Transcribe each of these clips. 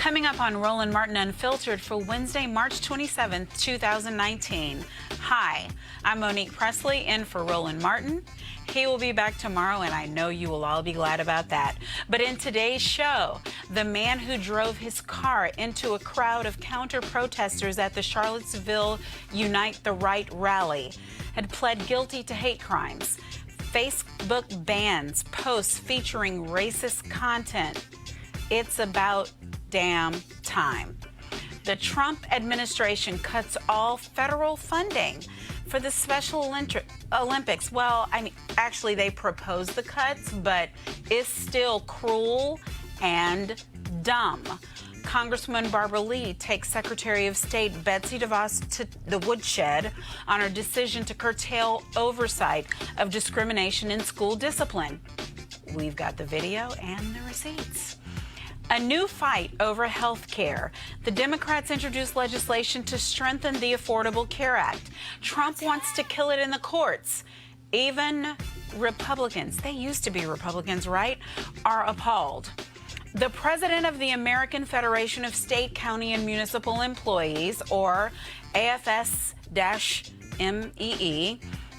Coming up on Roland Martin Unfiltered for Wednesday, March 27th, 2019. Hi, I'm Monique Presley in for Roland Martin. He will be back tomorrow, and I know you will all be glad about that. But in today's show, the man who drove his car into a crowd of counter-protesters at the Charlottesville Unite the Right rally had pled guilty to hate crimes. Facebook bans posts featuring racist content. It's about damn time. The Trump administration cuts all federal funding for the Special Olympics. Well, I mean, actually, they proposed the cuts, but it's still cruel and dumb. Congresswoman Barbara Lee takes Secretary of State Betsy DeVos to the woodshed on her decision to curtail oversight of discrimination in school discipline. We've got the video and the receipts. A new fight over health care. The Democrats introduced legislation to strengthen the Affordable Care Act. Trump wants to kill it in the courts. Even Republicans, they used to be Republicans, right, are appalled. The president of the American Federation of State, County, and Municipal Employees, or AFS-MEE,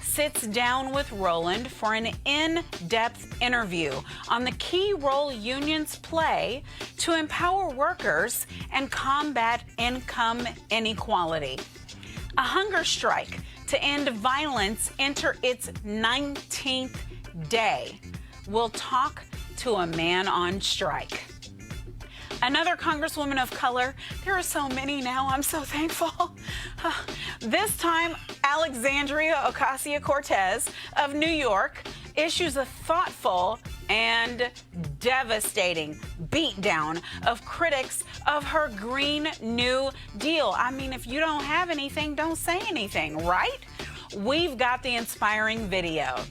sits down with Roland for an in-depth interview on the key role unions play to empower workers and combat income inequality. A hunger strike to end violence enter its 19th day. We'll talk to a man on strike. Another Congresswoman of color. There are so many now. I'm so thankful. This time, Alexandria Ocasio-Cortez of New York issues a thoughtful and devastating beatdown of critics of her Green New Deal. I mean, if you don't have anything, don't say anything, right? We've got the inspiring video.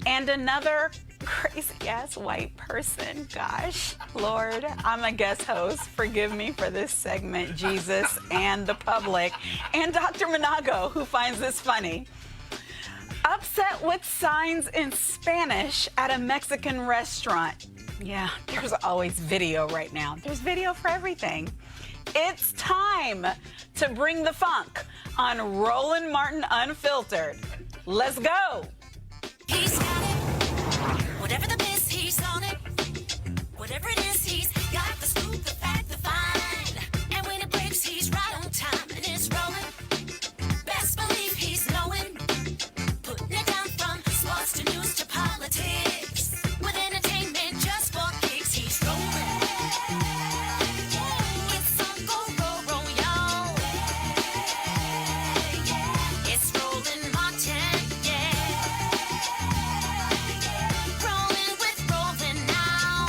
And another crazy-ass white person. Gosh, Lord, I'm a guest host. Forgive me for this segment, Jesus and the public, and Dr. Monago, who finds this funny. Upset with signs in Spanish at a Mexican restaurant. Yeah, there's always video right now. There's video for everything. It's time to bring the funk on Roland Martin Unfiltered. Let's go. He's got it. Whatever the miss, he's on it. Whatever it is, he's got the scoop, the fact, the find. And when it breaks, he's right on time and it's rolling. Best believe he's knowing. Putting it down from sports to news to politics. With entertainment just for kicks, he's rolling. It's Uncle Roll, y'all. It's Roland Martin, Rolling with Roland now.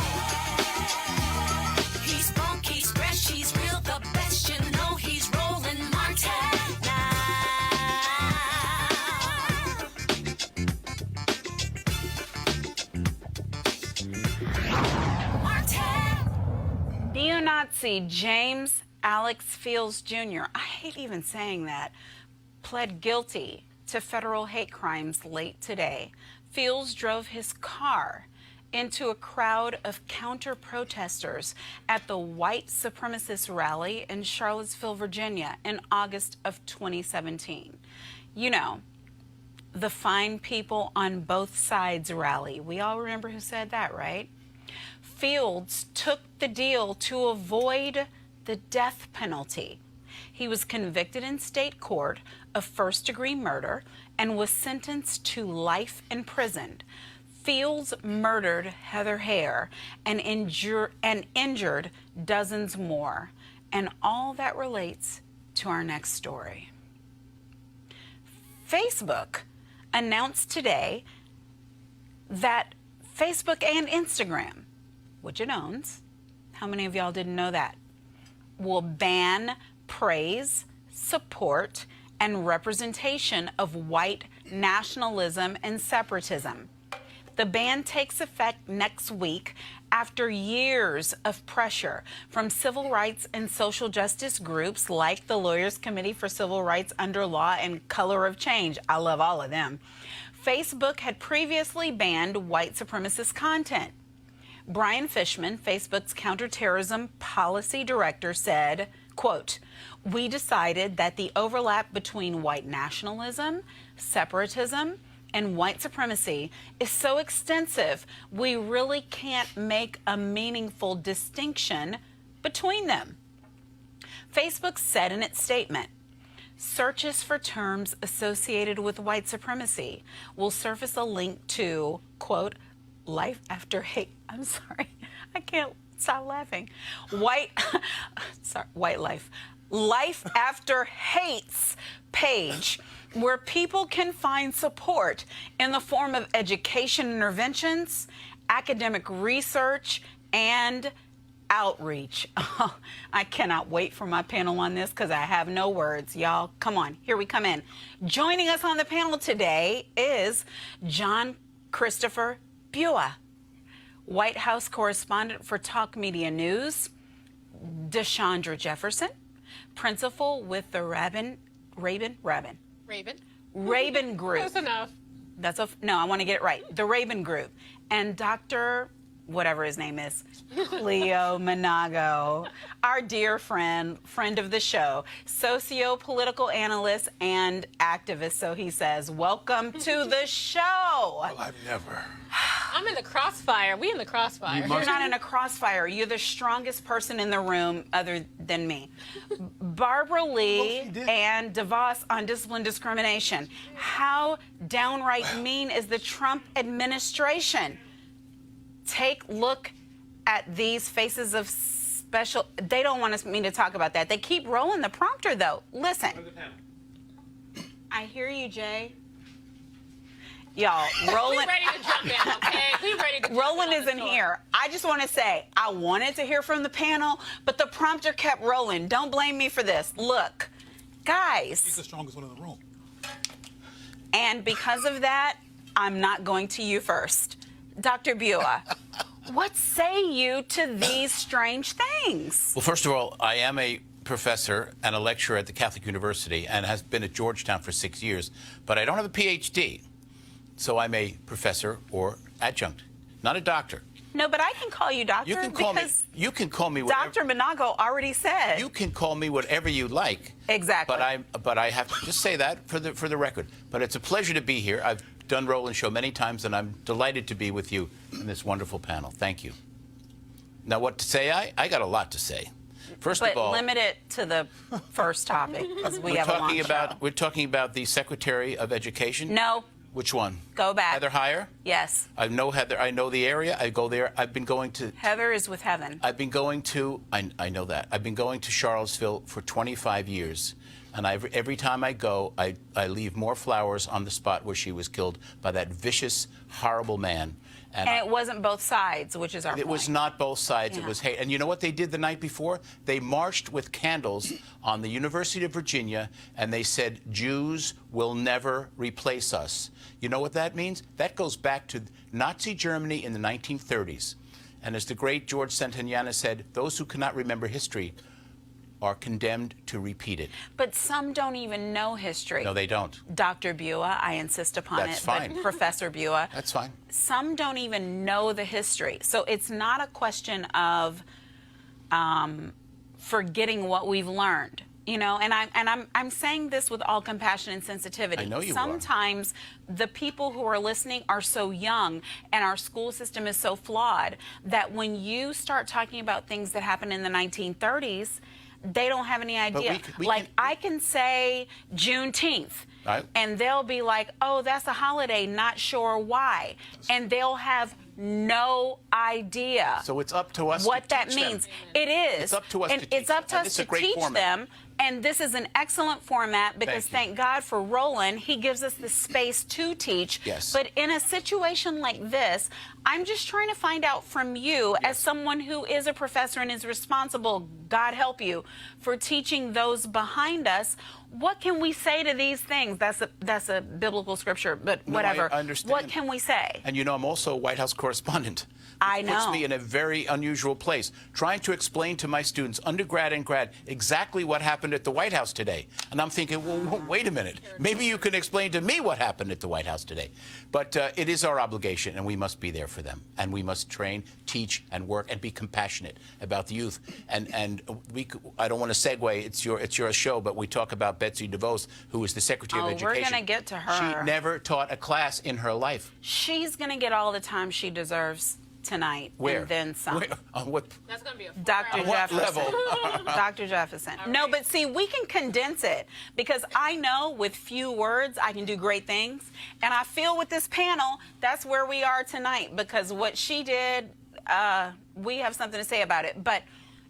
He's funky, fresh, he's real, the best. You know he's Roland Martin now. Martin. Neo-Nazi James Alex Fields Jr., I hate even saying that, pled guilty to federal hate crimes late today. Fields drove his car into a crowd of counter-protesters at the white supremacist rally in Charlottesville, Virginia in August of 2017. You know, the fine people on both sides rally. We all remember who said that, right? Fields took the deal to avoid the death penalty. He was convicted in state court of first-degree murder and was sentenced to life in prison. Fields murdered Heather Hare and injured dozens more. And all that relates to our next story. Facebook announced today that Facebook and Instagram, which it owns, how many of y'all didn't know that, will ban praise, support, and representation of white nationalism and separatism. The ban takes effect next week after years of pressure from civil rights and social justice groups like the Lawyers Committee for Civil Rights Under Law and Color of Change. I love all of them. Facebook had previously banned white supremacist content. Brian Fishman, Facebook's counterterrorism policy director, said, quote, "We decided that the overlap between white nationalism, separatism, and white supremacy is so extensive, we really can't make a meaningful distinction between them." Facebook said in its statement, "Searches for terms associated with white supremacy will surface a link to, quote, life after hate." I'm sorry, I can't stop laughing. White life. Life After Hate's page, where people can find support in the form of education interventions, academic research, and outreach. Oh, I cannot wait for my panel on this because I have no words. Y'all, come on, here we come in. Joining us on the panel today is John Christopher Bua, White House correspondent for Talk Media News, Deshandra Jefferson, principal with the Raven Group. Close enough. No, I want to get it right. The Raven Group. And Dr. whatever his name is, Leo Monago, our dear friend of the show, socio-political analyst and activist. So he says, welcome to the show. Well, I've never. I'm in the crossfire. We in the crossfire. You're not in a crossfire. You're the strongest person in the room other than me. Barbara Lee and DeVos on discipline discrimination. How downright mean is the Trump administration? Take a look at these faces of special. They don't want me to talk about that. They keep rolling the prompter, though. Listen. I hear you, Jay. Y'all, Roland. We ready to jump in, okay? We ready to jump Roland in isn't here. I just want to say, I wanted to hear from the panel, but the prompter kept rolling. Don't blame me for this. Look, guys. He's the strongest one in the room. And because of that, I'm not going to you first. Dr. Bua, what say you to these strange things? Well, first of all, I am a professor and a lecturer at the Catholic University and has been at Georgetown for 6 years, but I don't have a PhD. So I'm a professor or adjunct, not a doctor. No, but I can call you doctor. You can call me. You can call me whatever. Dr. Monago already said. You can call me whatever you like. Exactly. But I have to just say that for the record. But it's a pleasure to be here. I've done Roland's show many times, and I'm delighted to be with you in this wonderful panel. Thank you. Now, what to say? I got a lot to say. First of all, limit it to the first topic because we have a long show. We're talking about the Secretary of Education. No. Which one? Go back. Heather Heyer? Yes. I know Heather. I know the area. I go there. I've been going to. Heather is with heaven. I've been going to. I know that. I've been going to Charlottesville for 25 years, and every time I go, I leave more flowers on the spot where she was killed by that vicious, horrible man. And it wasn't both sides, which is our point. It was not both sides. Yeah. It was hate. And you know what they did the night before? They marched with candles on the University of Virginia, and they said, "Jews will never replace us." You know what that means? That goes back to Nazi Germany in the 1930s. And as the great George Santayana said, those who cannot remember history are condemned to repeat it. But some don't even know history. No, they don't. Dr. Bua, I insist upon That's it. fine. But Professor Bua. That's fine. Some don't even know the history. So it's not a question of forgetting what we've learned. You know, and I'm saying this with all compassion and sensitivity. I know you Sometimes the people who are listening are so young and our school system is so flawed that when you start talking about things that happened in the 1930s, they don't have any idea. I can say Juneteenth, right, and they'll be like, oh, that's a holiday, not sure why. And they'll have no idea. So it's up to us what to that teach means. them. It is. It's up to us and to teach it's up to them. us And to teach them. And this is an excellent format because thank God for Roland. He gives us the space to teach. Yes. But in a situation like this, I'm just trying to find out from you, as someone who is a professor and is responsible God help you, for teaching those behind us. What can we say to these things? That's a biblical scripture, but whatever. I understand. What can we say? And you know, I'm also a White House correspondent. I It know. puts me in a very unusual place, trying to explain to my students, undergrad and grad, exactly what happened at the White House today. And I'm thinking, well, wait a minute. Maybe you can explain to me what happened at the White House today. But it is our obligation, and we must be there for them. And we must train, teach, and work, and be compassionate about the youth. And I don't want to segue. It's your show, but we talk about Betsy DeVos, who was the Secretary of Education. We're going to get to her. She never taught a class in her life. She's going to get all the time she deserves tonight. Where? And then some. Where? On what? That's going to be a Dr. On what Jefferson. level? Dr. Jefferson. No, but see, we can condense it because I know with few words I can do great things. And I feel with this panel, that's where we are tonight because what she did, we have something to say about it. But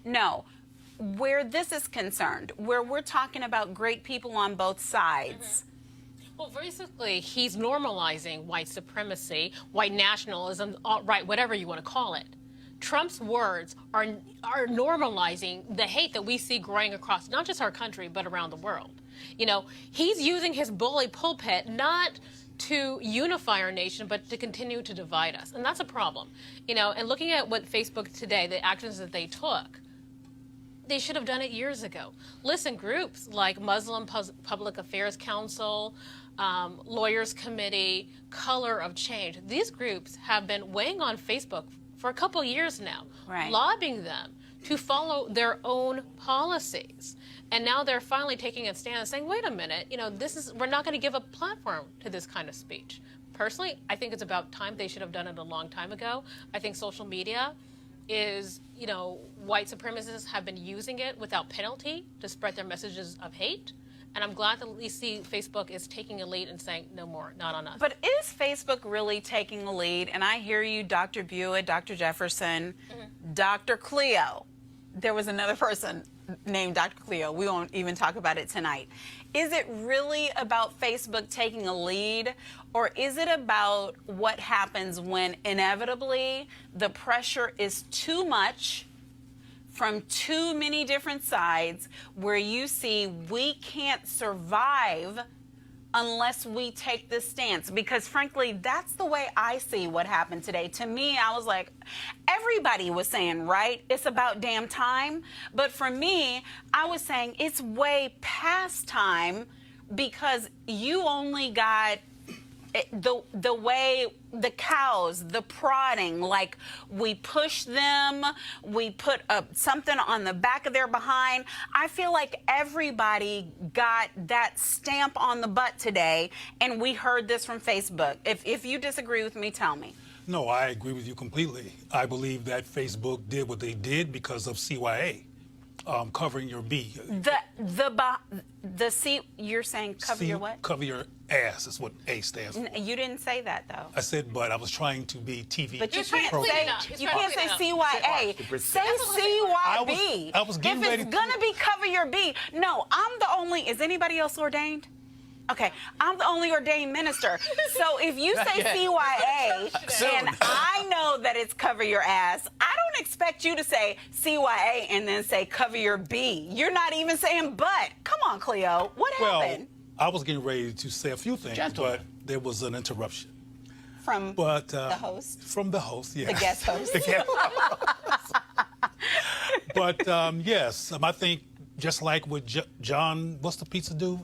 no, where this is concerned, where we're talking about great people on both sides. Well, basically, he's normalizing white supremacy, white nationalism, alt-right, whatever you want to call it. Trump's words are normalizing the hate that we see growing across not just our country, but around the world. You know, he's using his bully pulpit not to unify our nation, but to continue to divide us. And that's a problem. You know, and looking at what Facebook today, the actions that they took, they should have done it years ago. Listen, groups like Muslim Public Affairs Council, Lawyers Committee, Color of Change, these groups have been weighing on Facebook for a couple years now, Right. lobbying them to follow their own policies. And now they're finally taking a stand and saying, wait a minute, you know, we're not going to give a platform to this kind of speech. Personally, I think it's about time. They should have done it a long time ago. I think social media is, you know, white supremacists have been using it without penalty to spread their messages of hate. And I'm glad that we see Facebook is taking a lead and saying, no more, not on us. But is Facebook really taking a lead? And I hear you, Dr. Buick, Dr. Jefferson, Dr. Cleo. There was another person named Dr. Cleo. We won't even talk about it tonight. Is it really about Facebook taking a lead, or is it about what happens when inevitably the pressure is too much from too many different sides, where you see we can't survive unless we take this stance? Because frankly, that's the way I see what happened today. To me, I was like, everybody was saying, right, it's about damn time. But for me, I was saying it's way past time, because you only got the way the cows, the prodding, like we push them, we put something on the back of their behind. I feel like everybody got that stamp on the butt today, and we heard this from Facebook. If you disagree with me, tell me. No, I agree with you completely. I believe that Facebook did what they did because of CYA, covering your B. The C, you're saying cover your what? Cover your ass is what A stands for. You didn't say that though. I said, but I was trying to be TV. But you You're trying can't to clean say it up. He's you trying can't to say clean it CYA. Say CYB. I was getting if ready it's to- gonna be cover your B. No, I'm the only. Is anybody else ordained? Okay, I'm the only ordained minister. So if you say CYA Soon. and I know that it's cover your ass, I don't expect you to say CYA and then say cover your B. You're not even saying but. Come on, Cleo. What happened? I was getting ready to say a few things, Gentlemen. but there was an interruption. From But the host? From the host, yeah. The guest host. The guest host. But yes, I think just like with John, what's the pizza dude?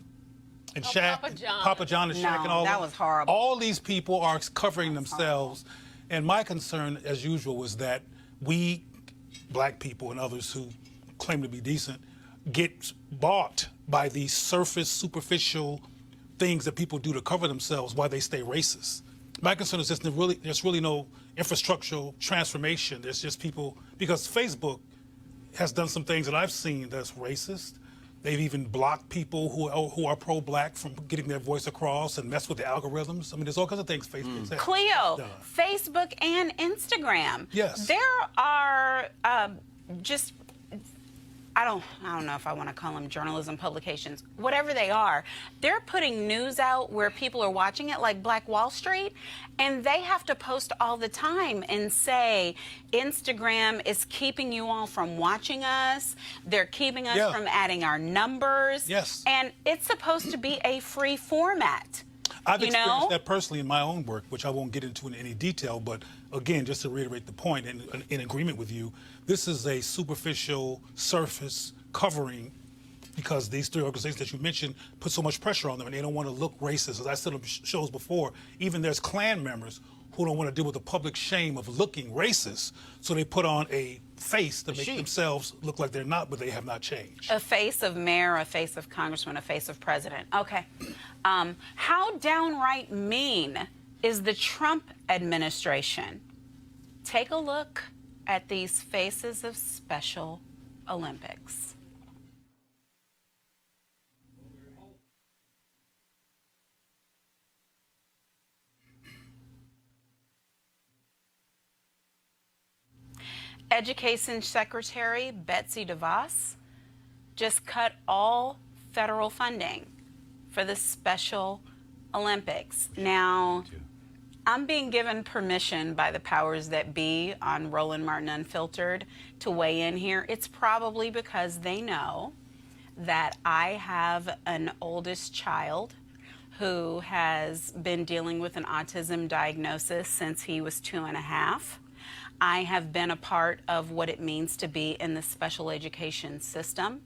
And Shaq, Papa John. and No, Shaq and all that was horrible. All these people are covering themselves. And my concern, as usual, is that we, black people and others who claim to be decent, get bought by these superficial things that people do to cover themselves while they stay racist. My concern is there's really no infrastructural transformation. There's just people, because Facebook has done some things that I've seen that's racist. They've even blocked people who are pro-black from getting their voice across and mess with the algorithms. I mean, there's all kinds of things Facebook has Cleo, done. Facebook and Instagram. Yes. There are I don't know if I want to call them journalism publications, whatever they are, they're putting news out where people are watching it, like Black Wall Street, and they have to post all the time and say, Instagram is keeping you all from watching us, they're keeping us from adding our numbers, and it's supposed to be a free format. I've experienced that personally in my own work, which I won't get into in any detail, but again, just to reiterate the point, and in agreement with you, this is a superficial surface covering because these three organizations that you mentioned put so much pressure on them and they don't want to look racist. As I said on shows before, even there's Klan members who don't want to deal with the public shame of looking racist, so they put on a face to make themselves look like they're not, but they have not changed. A face of mayor, a face of congressman, a face of president. Okay. How downright mean is the Trump administration? Take a look at these faces of Special Olympics. Education Secretary Betsy DeVos just cut all federal funding for the Special Olympics. Now, I'm being given permission by the powers that be on Roland Martin Unfiltered to weigh in here. It's probably because they know that I have an oldest child who has been dealing with an autism diagnosis since he was 2.5. I have been a part of what it means to be in the special education system.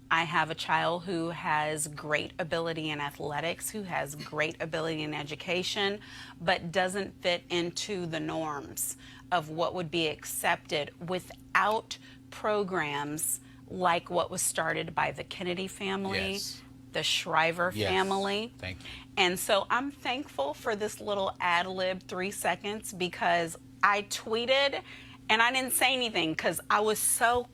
I have a child who has great ability in athletics, who has great ability in education, but doesn't fit into the norms of what would be accepted without programs like what was started by the Kennedy family, the Shriver family. Thank you. And so I'm thankful for this little ad-lib 3 seconds because I tweeted and I didn't say anything because I was so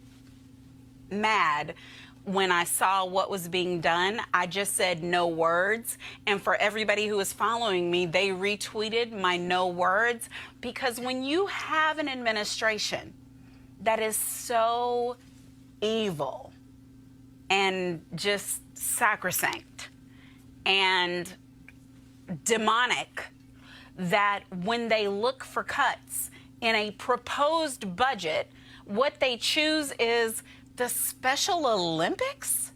mad when I saw what was being done. I just said no words. And for everybody who was following me, they retweeted my no words, because when you have an administration that is so evil and just sacrosanct and demonic that when they look for cuts in a proposed budget, what they choose is the Special Olympics,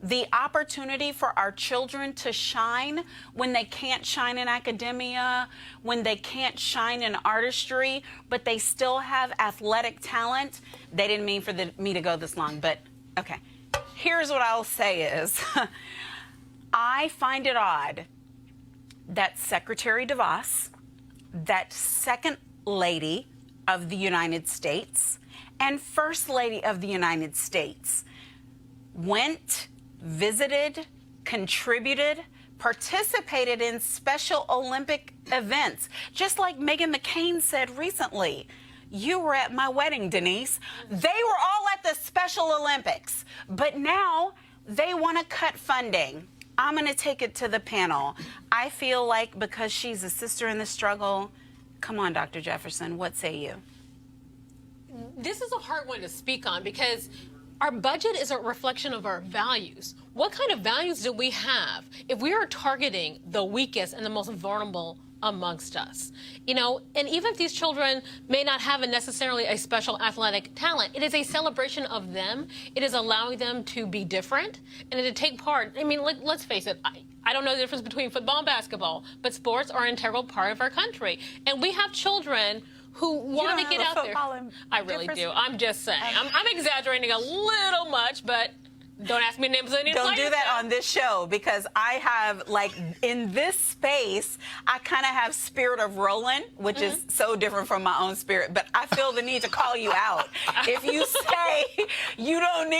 the opportunity for our children to shine when they can't shine in academia, when they can't shine in artistry, but they still have athletic talent. They didn't mean for me to go this long, but okay. Here's what I'll say is, I find it odd that Secretary DeVos, that Second Lady of the United States, and First Lady of the United States went, visited, contributed, participated in Special Olympic events. Just like Meghan McCain said recently, you were at my wedding, Denise. They were all at the Special Olympics, but now they want to cut funding. I'm going to take it to the panel. I feel like because she's a sister in the struggle, come on, Dr. Jefferson, what say you? This is a hard one to speak on because our budget is a reflection of our values. What kind of values do we have if we are targeting the weakest and the most vulnerable amongst us? You know, and even if these children may not have necessarily a special athletic talent, it is a celebration of them. It is allowing them to be different and to take part. I mean, let's face it. I don't know the difference between football and basketball, but sports are an integral part of our country. And we have children who want to get out there. I really do. I'm just saying. I'm exaggerating a little much, but don't ask me names of any Don't players do that now. on this show, because I have, like, in this space, I kind of have spirit of Roland, which is so different from my own spirit, but I feel the need to call you out. If you say you don't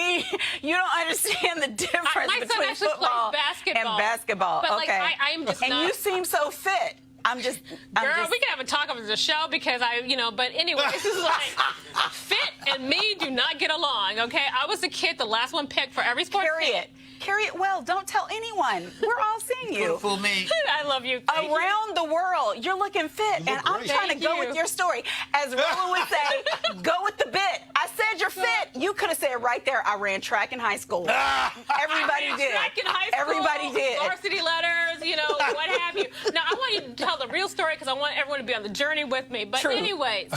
understand the difference My son between actually football plays and basketball. But, okay. like, I'm just and not. you seem so fit. I'm just We can have a talk over the show because but anyway, this is like fit and me do not get along, okay? I was the kid, the last one picked for every sports team. Carry it well. Don't tell anyone. We're all seeing you. Don't fool me. I love you. Around the world, you're looking fit, and I'm trying to go with your story. As Roland would say, go with the bit. I said said you're fit, you could have said right there, I ran track in high school. Everybody did. Track in high school, Everybody did. Varsity letters, you know, what have you. Now, I want you to tell the real story because I want everyone to be on the journey with me. But True. anyways,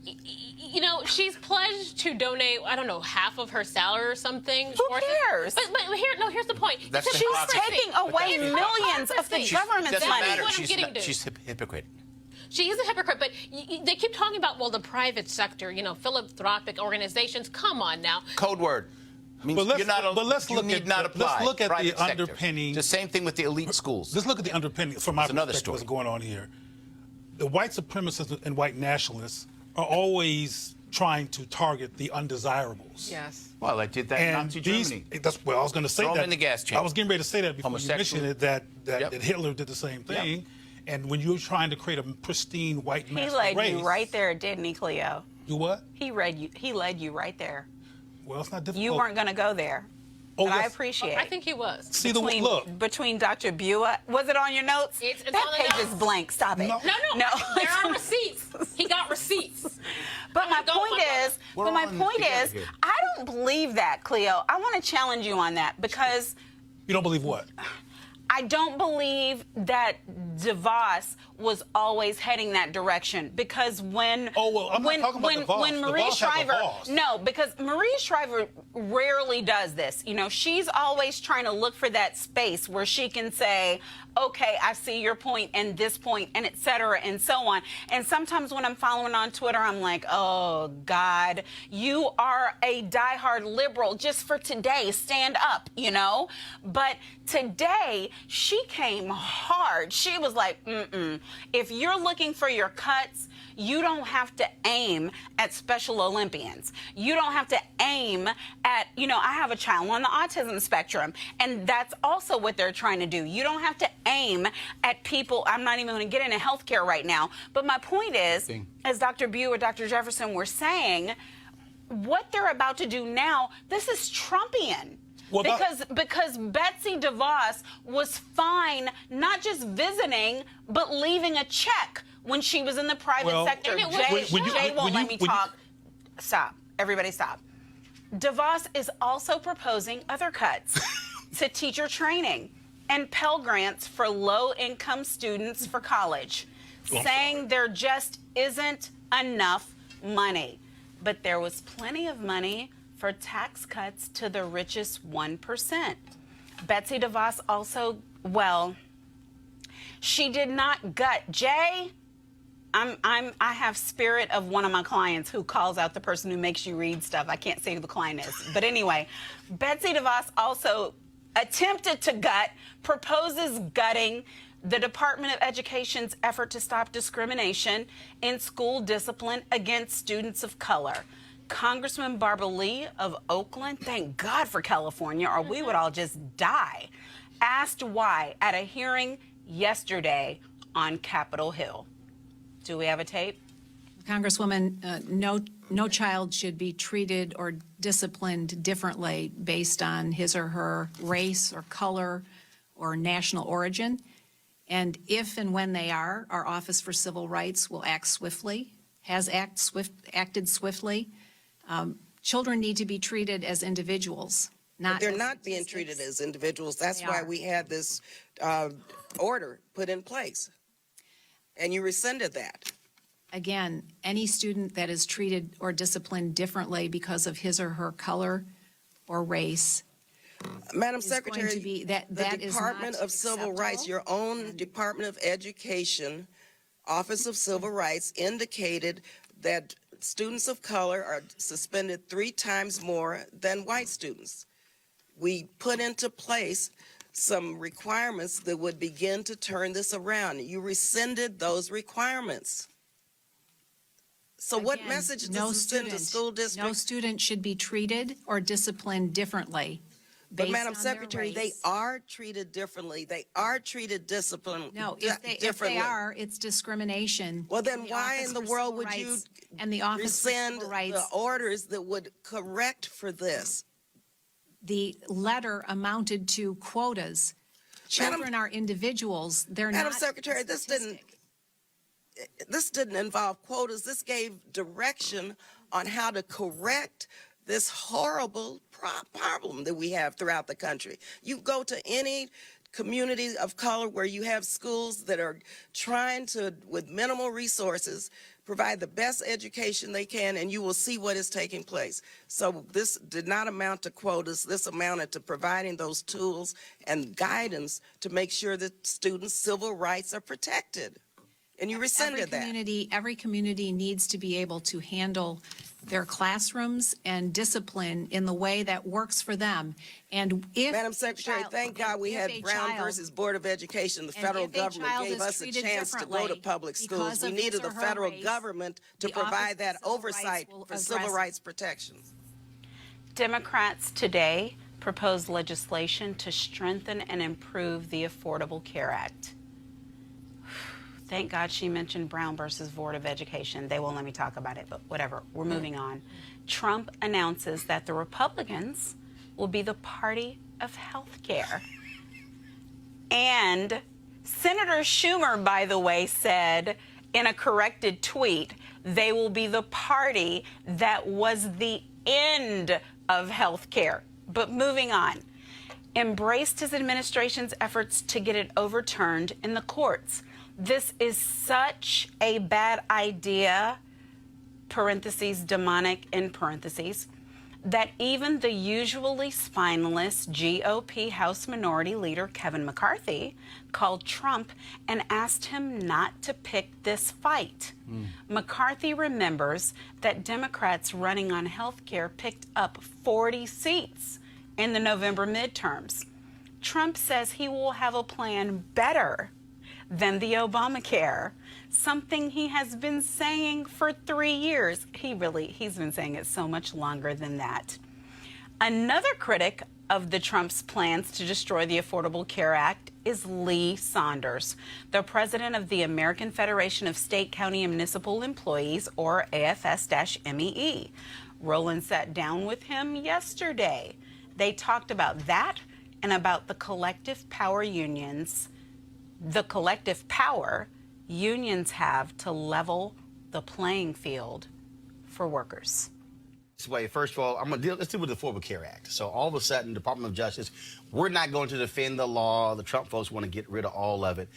you know, she's pledged to donate, I don't know, half of her salary or something. Who cares? But here's the point. That's It's the She's hypocrisy. taking away millions of the Hypocrisy. government's Doesn't money. matter. What I'm getting to. She's a hypocrite. She is a hypocrite, but they keep talking about, well, the private sector, you know, philanthropic organizations. Come on now. Code word. Means But let's- you're not, but let's you look need at not the- apply. let's look at the Private sector. underpinning- The same thing with the elite schools. Let's look at the underpinning from my That's another perspective. What's story. going on here? The white supremacists and white nationalists are always trying to target the undesirables. Yes. Well, I did that in And Nazi these, Germany. that's well, I was going to say Throw 'em that. in the gas chamber. I was getting ready to say that before you Homosexual. mentioned it, that Yep. Hitler did the same thing. And when you're trying to create a pristine white He master led race, you right there, didn't he, Cleo? You what? He led you right there. Well, it's not difficult. You weren't going to go there. Oh, But I yes. appreciate I think he was. See the between, look. between Dr. Bua. Was it on your notes? It's that on the page notes. is blank. Stop it. No. No. There are receipts. He got receipts. But my Go point on, is, We're but my all in point together is, here. I don't believe that, Cleo. I want to challenge you on that because You don't believe what? I don't believe that DeVos was always heading that direction because when Oh, well, I'm not when, talking about when, DeVos. when Marie DeVos has a Shriver boss. no, because Marie Shriver rarely does this. You know, she's always trying to look for that space where she can say, okay, I see your point and this point and et cetera and so on. And sometimes when I'm following on Twitter, I'm like, oh God, you are a diehard liberal just for today. Stand up, you know? But today, she came hard. She was like, if you're looking for your cuts, you don't have to aim at Special Olympians. You don't have to aim at, you know, I have a child on the autism spectrum, and that's also what they're trying to do. You don't have to aim at people. I'm not even going to get into healthcare right now. But my point is, as Dr. Bew or Dr. Jefferson were saying, what they're about to do now, this is Trumpian. Well, Because Betsy DeVos was fine, not just visiting, but leaving a check when she was in the private Well, sector. And it was- Jay won't let me when you- talk. Stop. Everybody stop. DeVos is also proposing other cuts to teacher training and Pell Grants for low-income students for college, saying there just isn't enough money. But there was plenty of money for tax cuts to the richest 1%. Betsy DeVos also, well, she did not gut. Jay, I have spirit of one of my clients who calls out the person who makes you read stuff. I can't say who the client is. But anyway, Betsy DeVos also attempted to gut, proposes gutting the Department of Education's effort to stop discrimination in school discipline against students of color. Congressman Barbara Lee of Oakland, thank God for California, or we would all just die, asked why at a hearing yesterday on Capitol Hill. Do we have a tape? Congresswoman, no child should be treated or disciplined differently based on his or her race or color or national origin. And if and when they are, our Office for Civil Rights will act swiftly, acted swiftly. Children need to be treated as individuals, not They're as not being statistics. treated as individuals. That's They why are. we had this order put in place. And you rescinded that. Again, any student that is treated or disciplined differently because of his or her color or race, Madam is going to Secretary, be- that the is Department not of Civil Rights, acceptable. your own Department of Education, Office of Civil Rights indicated that students of color are suspended 3 times more than white students. We put into place some requirements that would begin to turn this around. You rescinded those requirements. So what Again, message does no this send to student- school No districts? student should be treated or disciplined differently But based Madam on their Secretary, they race. are treated differently. They are treated differently. No, if they are, it's discrimination. Well, then And the why Office in the for world Civil would you Rights and the Office for rescind Civil Rights, the orders that would correct for this? the letter amounted to quotas. Children are individuals. They're Madam not Secretary, a this statistic. didn't involve quotas. This gave direction on how to correct this horrible problem that we have throughout the country. You go to any community of color where you have schools that are trying to, with minimal resources, provide the best education they can, and you will see what is taking place. So this did not amount to quotas. This amounted to providing those tools and guidance to make sure that students' civil rights are protected. And you rescinded that. Every community needs to be able to handle their classrooms and discipline in the way that works for them. And if Madam Secretary, thank God we had Brown versus Board of Education. The federal government gave us a chance to go to public schools. We needed the federal government to provide that oversight for civil rights protections. Democrats today proposed legislation to strengthen and improve the Affordable Care Act. Thank God she mentioned Brown versus Board of Education. They won't let me talk about it, but whatever. We're moving on. Trump announces that the Republicans will be the party of health care. And Senator Schumer, by the way, said in a corrected tweet, they will be the party that was the end of health care. But moving on. Embraced his administration's efforts to get it overturned in the courts. This is such a bad idea, parentheses, demonic in parentheses, that even the usually spineless GOP House Minority Leader Kevin McCarthy called Trump and asked him not to pick this fight. McCarthy remembers that Democrats running on health care picked up 40 seats in the November midterms. Trump says he will have a plan better than the Obamacare, something he has been saying for 3 years. He's been saying it so much longer than that. Another critic of the Trump's plans to destroy the Affordable Care Act is Lee Saunders, the president of the American Federation of State, County, and Municipal Employees, or AFS-MEE. Roland sat down with him yesterday. They talked about that and about the collective power unions have to level the playing field for workers. This way, first of all, let's deal with the Affordable Care Act. So all of a sudden, Department of Justice, we're not going to defend the law. The Trump folks want to get rid of all of it.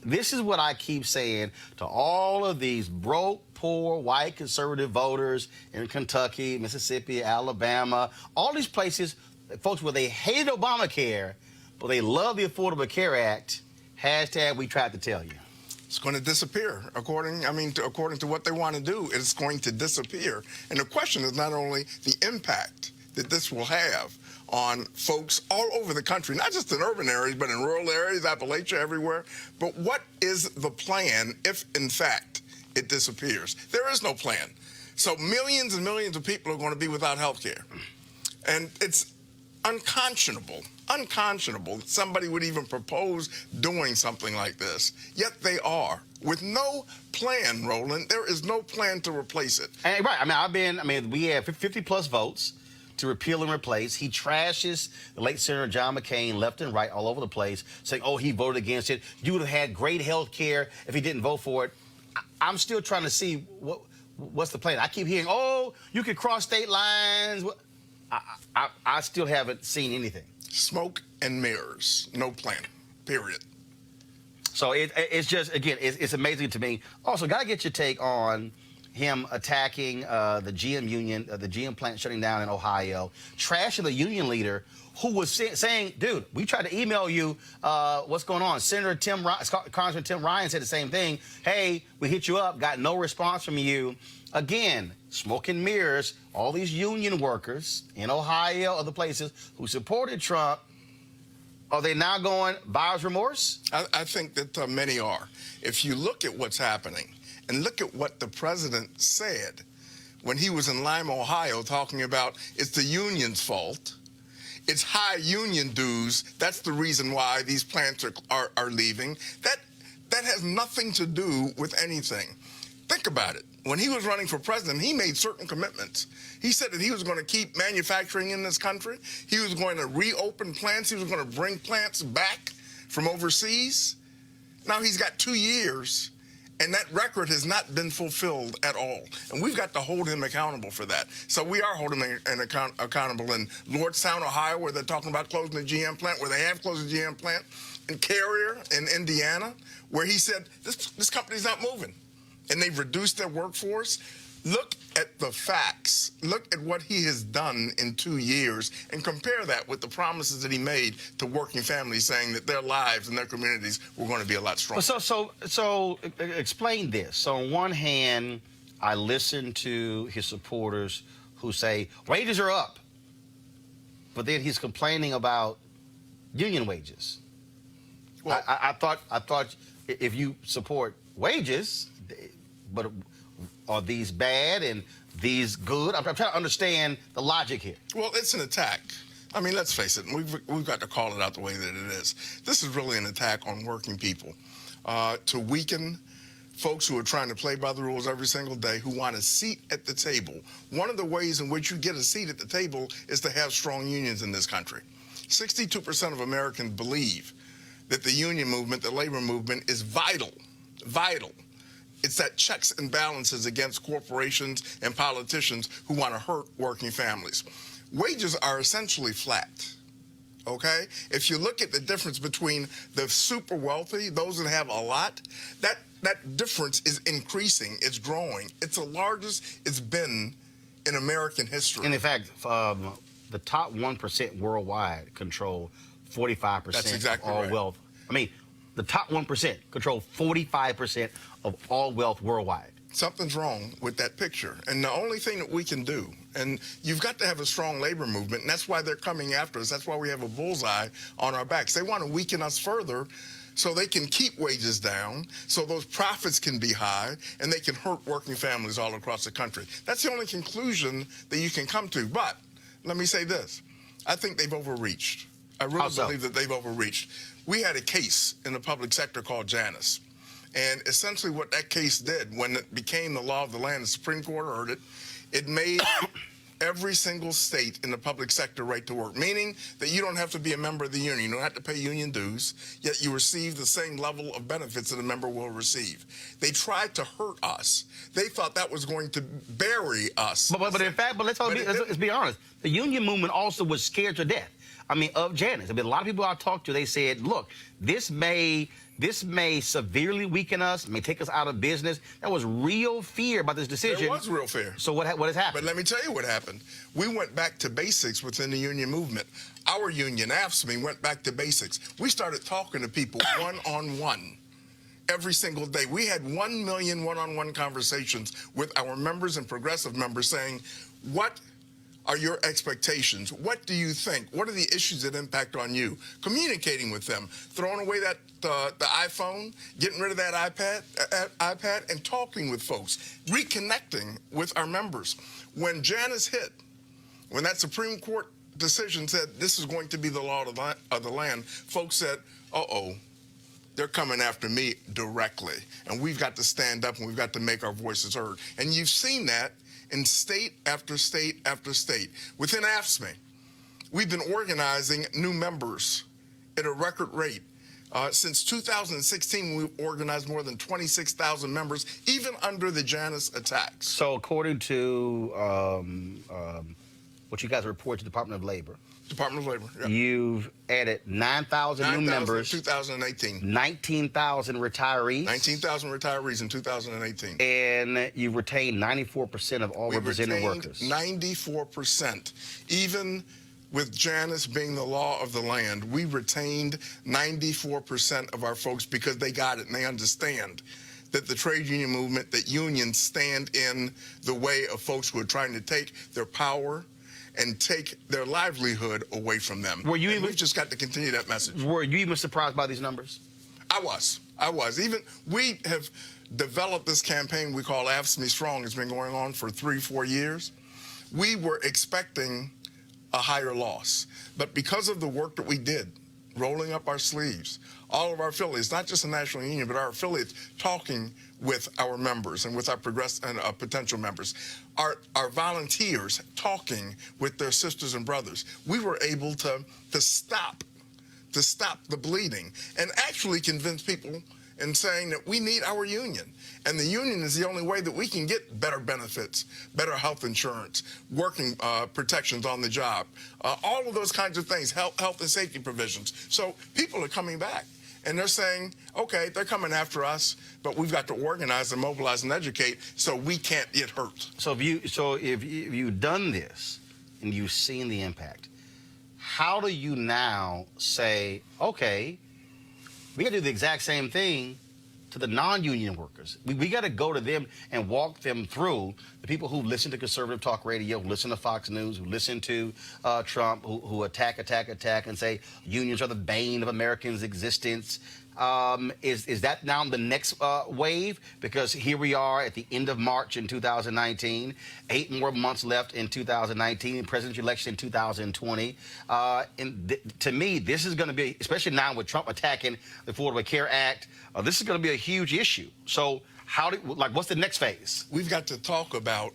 This is what I keep saying to all of these broke, poor, white conservative voters in Kentucky, Mississippi, Alabama, all these places, folks where they hated Obamacare, but they love the Affordable Care Act. Hashtag we tried to tell you. It's going to disappear. According to what they want to do, it's going to disappear. And the question is not only the impact that this will have on folks all over the country, not just in urban areas, but in rural areas, Appalachia, everywhere. But what is the plan if, in fact, it disappears? There is no plan. So millions and millions of people are going to be without health care. And it's unconscionable that somebody would even propose doing something like this. Yet they are. With no plan, Roland, there is no plan to replace it. And, right. We have 50-plus votes to repeal and replace. He trashes the late Senator John McCain left and right all over the place, saying, oh, he voted against it. You would have had great health care if he didn't vote for it. I'm still trying to see what's the plan. I keep hearing, oh, you could cross state lines. I still haven't seen anything. Smoke and mirrors. No plan. Period. So it's just, again, it's amazing to me. Also, got to get your take on him attacking the GM union, the GM plant shutting down in Ohio, trashing the union leader who was saying, dude, we tried to email you what's going on. Congressman Tim Ryan said the same thing. Hey, we hit you up, got no response from you. Again, smoke and mirrors, all these union workers in Ohio, other places who supported Trump, are they now going buyer's remorse? I think that many are. If you look at what's happening and look at what the president said when he was in Lima, Ohio, talking about it's the union's fault, it's high union dues, that's the reason why these plants are leaving, that has nothing to do with anything. Think about it. When he was running for president, he made certain commitments. He said that he was going to keep manufacturing in this country. He was going to reopen plants. He was going to bring plants back from overseas. Now he's got 2 years, And that record has not been fulfilled at all. And we've got to hold him accountable for that. So we are holding him accountable in Lordstown, Ohio, where they're talking about closing the GM plant, where they have closed the GM plant, in Carrier in Indiana, where he said, this company's not moving. And they've reduced their workforce. Look at the facts. Look at what he has done in 2 years and compare that with the promises that he made to working families, saying that their lives and their communities were going to be a lot stronger. So explain this. So on one hand, I listen to his supporters who say wages are up, but then he's complaining about union wages. Well, I thought if you support wages, but are these bad and these good? I'm trying to understand the logic here. Well, it's an attack. I mean, let's face it, we've got to call it out the way that it is. This is really an attack on working people to weaken folks who are trying to play by the rules every single day, who want a seat at the table. One of the ways in which you get a seat at the table is to have strong unions in this country. 62% of Americans believe that the union movement, the labor movement, is vital. It's that checks and balances against corporations and politicians who want to hurt working families. Wages are essentially flat, okay? If you look at the difference between the super wealthy, those that have a lot, that difference is increasing, it's growing. It's the largest it's been in American history. And in fact, the top 1% worldwide control 45% That's exactly of all right. wealth. I mean, the top 1% control 45% of all wealth worldwide. Something's wrong with that picture. And the only thing that we can do, and you've got to have a strong labor movement, and that's why they're coming after us. That's why we have a bullseye on our backs. They want to weaken us further so they can keep wages down, so those profits can be high, and they can hurt working families all across the country. That's the only conclusion that you can come to. But let me say this. I think they've overreached. I really believe that they've overreached. We had a case in the public sector called Janus. And essentially what that case did, when it became the law of the land, the Supreme Court heard it, it made every single state in the public sector right to work, meaning that you don't have to be a member of the union. You don't have to pay union dues, yet you receive the same level of benefits that a member will receive. They tried to hurt us. They thought that was going to bury us. But in fact, let's be honest. The union movement also was scared to death. I mean, of Janus. I mean, a lot of people I talked to, they said, look, this may severely weaken us, may take us out of business. There was real fear about this decision. There was real fear. So what has happened? But let me tell you what happened. We went back to basics within the union movement. Our union, AFSCME, went back to basics. We started talking to people one-on-one every single day. We had 1 million one-on-one conversations with our members and progressive members saying, what are your expectations? What do you think? What are the issues that impact on you? Communicating with them, throwing away that the iPhone, getting rid of that iPad, and talking with folks, reconnecting with our members. When Janus hit, when that Supreme Court decision said this is going to be the law of the land, folks said, uh-oh, they're coming after me directly. And we've got to stand up and we've got to make our voices heard. And you've seen that in state after state after state. Within AFSCME, we've been organizing new members at a record rate. Since 2016, we've organized more than 26,000 members, even under the Janus attacks. So according to what you guys report to the Department of Labor, yeah. You've added 9,000 new members. In 2018. 19,000 retirees. 19,000 retirees in 2018. And you've retained 94% of all represented workers. 94%. Even with Janus being the law of the land, we retained 94% of our folks because they got it and they understand that the trade union movement, that unions stand in the way of folks who are trying to take their power and take their livelihood away from them. We've just got to continue that message. Were you even surprised by these numbers? I was. Even we have developed this campaign we call AFSCME Strong. It's been going on for 3-4 years. We were expecting a higher loss, but because of the work that we did, rolling up our sleeves, all of our affiliates, not just the national union, but our affiliates, talking with our members and with our potential members, our volunteers talking with their sisters and brothers, we were able to stop the bleeding and actually convince people and saying that we need our union. And the union is the only way that we can get better benefits, better health insurance, working protections on the job, all of those kinds of things, health and safety provisions. So people are coming back. And they're saying, okay, they're coming after us, but we've got to organize and mobilize and educate so we can't get hurt. So if you've done this and you've seen the impact, how do you now say, okay, we got to do the exact same thing to the non-union workers? We got to go to them and walk them through, the people who listen to conservative talk radio, who listen to Fox News, who listen to Trump, who attack and say unions are the bane of Americans' existence. Is that now the next wave? Because here we are at the end of March in 2019, 8 more months left in 2019, presidential election in 2020. To me, this is going to be, especially now with Trump attacking the Affordable Care Act, this is going to be a huge issue. So what's the next phase? We've got to talk about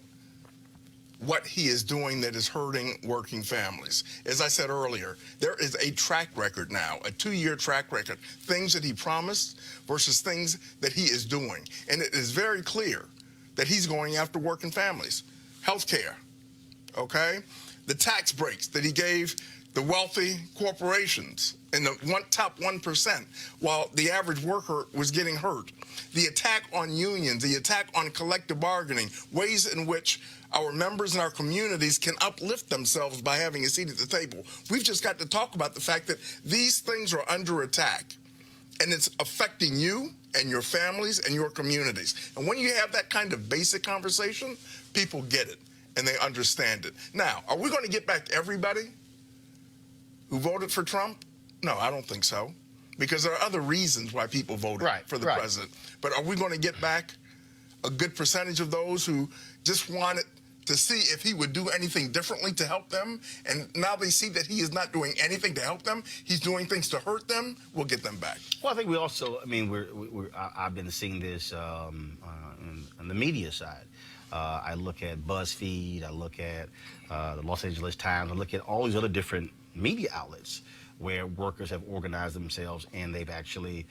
what he is doing that is hurting working families. As I said earlier, there is a track record now, a 2-year track record, things that he promised versus things that he is doing. And it is very clear that he's going after working families. Health care, okay? The tax breaks that he gave the wealthy corporations and the top 1%, while the average worker was getting hurt. The attack on unions, the attack on collective bargaining, ways in which our members in our communities can uplift themselves by having a seat at the table. We've just got to talk about the fact that these things are under attack, and it's affecting you and your families and your communities. And when you have that kind of basic conversation, people get it and they understand it. Now, are we going to get back everybody who voted for Trump? No, I don't think so, because there are other reasons why people voted for the president. But are we going to get back a good percentage of those who just wanted to see if he would do anything differently to help them, and now they see that he is not doing anything to help them, he's doing things to hurt them? We'll get them back. Well, I think we also, I mean, I've been seeing this on the media side. I look at BuzzFeed, I look at the Los Angeles Times, I look at all these other different media outlets where workers have organized themselves and they've actually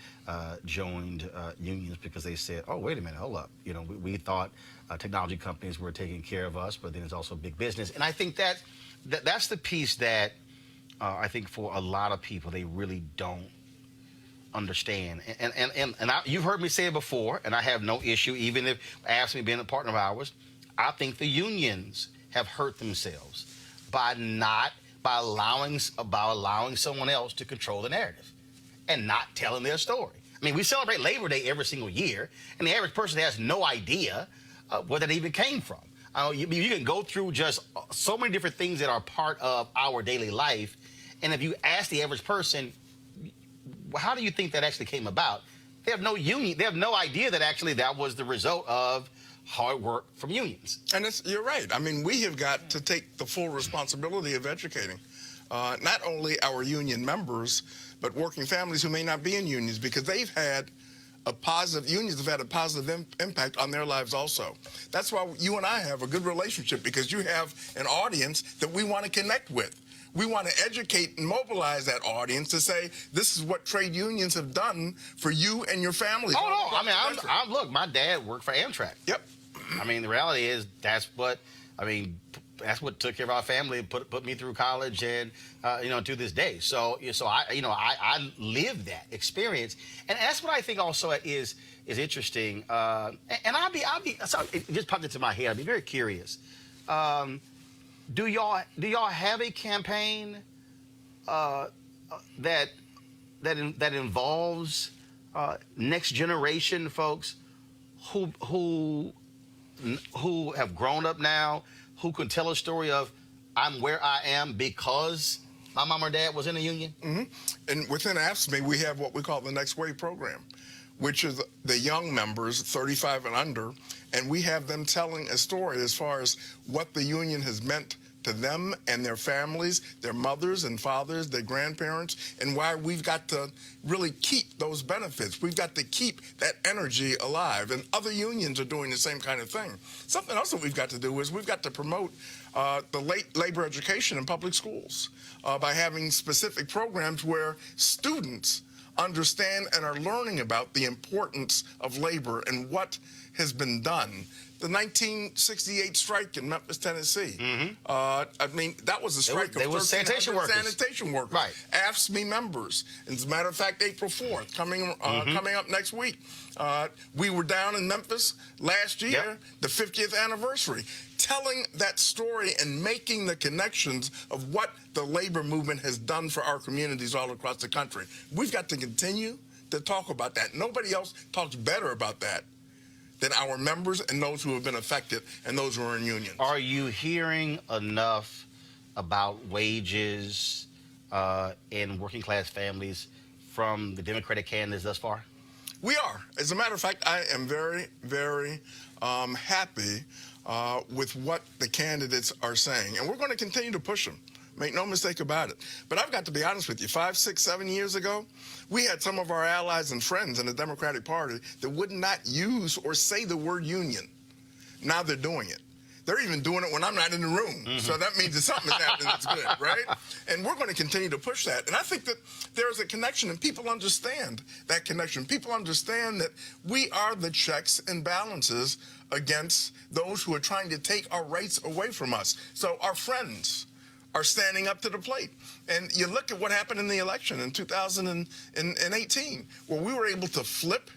joined unions because they said, oh, wait a minute, hold up. You know, we thought technology companies were taking care of us, but then it's also big business. And I think that's the piece that I think for a lot of people, they really don't understand. And you've heard me say it before, and I have no issue, even if asked me being a partner of ours, I think the unions have hurt themselves by allowing someone else to control the narrative and not telling their story. I mean, we celebrate Labor Day every single year, and the average person has no idea where that even came from. You can go through just so many different things that are part of our daily life, and if you ask the average person, how do you think that actually came about? They have no union. They have no idea that actually that was the result of hard work from unions. And you're right. I mean, we have got to take the full responsibility of educating not only our union members, but working families who may not be in unions, because they've had unions have had a positive impact on their lives also. That's why you and I have a good relationship, because you have an audience that we want to connect with. We want to educate and mobilize that audience to say, this is what trade unions have done for you and your family. Oh, no. I mean, look, my dad worked for Amtrak. Yep. I mean, the reality is that's what took care of our family and put me through college and, to this day. So I lived that experience. And that's what I think also is interesting. And so it just popped into my head. I'd be very curious. Do y'all have a campaign that involves next generation folks who have grown up now, who can tell a story of, I'm where I am because my mom or dad was in a union? Mm-hmm. And within AFSCME, we have what we call the Next Wave program, which is the young members, 35 and under, and we have them telling a story as far as what the union has meant to them and their families, their mothers and fathers, their grandparents, and why we've got to really keep those benefits. We've got to keep that energy alive, and other unions are doing the same kind of thing. Something else that we've got to do is we've got to promote the labor education in public schools by having specific programs where students understand and are learning about the importance of labor and what has been done. The 1968 strike in Memphis, Tennessee. I mean, that was a strike They of were sanitation 1,300 workers. sanitation workers. Right. AFSCME members. As a matter of fact, April 4th, coming up next week. We were down in Memphis last year, the 50th anniversary, telling that story and making the connections of what the labor movement has done for our communities all across the country. We've got to continue to talk about that. Nobody else talks better about that than our members and those who have been affected and those who are in unions. Are you hearing enough about wages in working class families from the Democratic candidates thus far? We are. As a matter of fact, I am very, very happy with what the candidates are saying. And we're going to continue to push them. Make no mistake about it. But I've got to be honest with you. 5, 6, 7 years ago, we had some of our allies and friends in the Democratic Party that would not use or say the word union. Now they're doing it. They're even doing it when I'm not in the room. So that means that something is happening that's good, right? And we're going to continue to push that. And I think that there's a connection, and people understand that connection. People understand that we are the checks and balances against those who are trying to take our rights away from us. So our friends are standing up to the plate. And you look at what happened in the election in 2018, where we were able to flip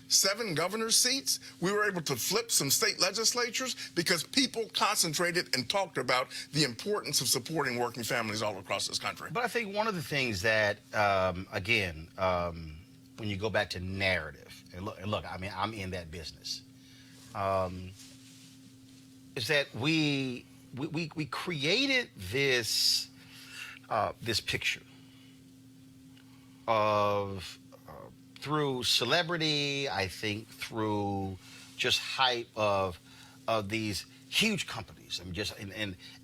7 governor's seats. We were able to flip some state legislatures because people concentrated and talked about the importance of supporting working families all across this country. But I think one of the things that, again, when you go back to narrative, and look, I mean, I'm in that business, is that we created this this picture of through celebrity, I think through just hype of these huge companies, I mean, just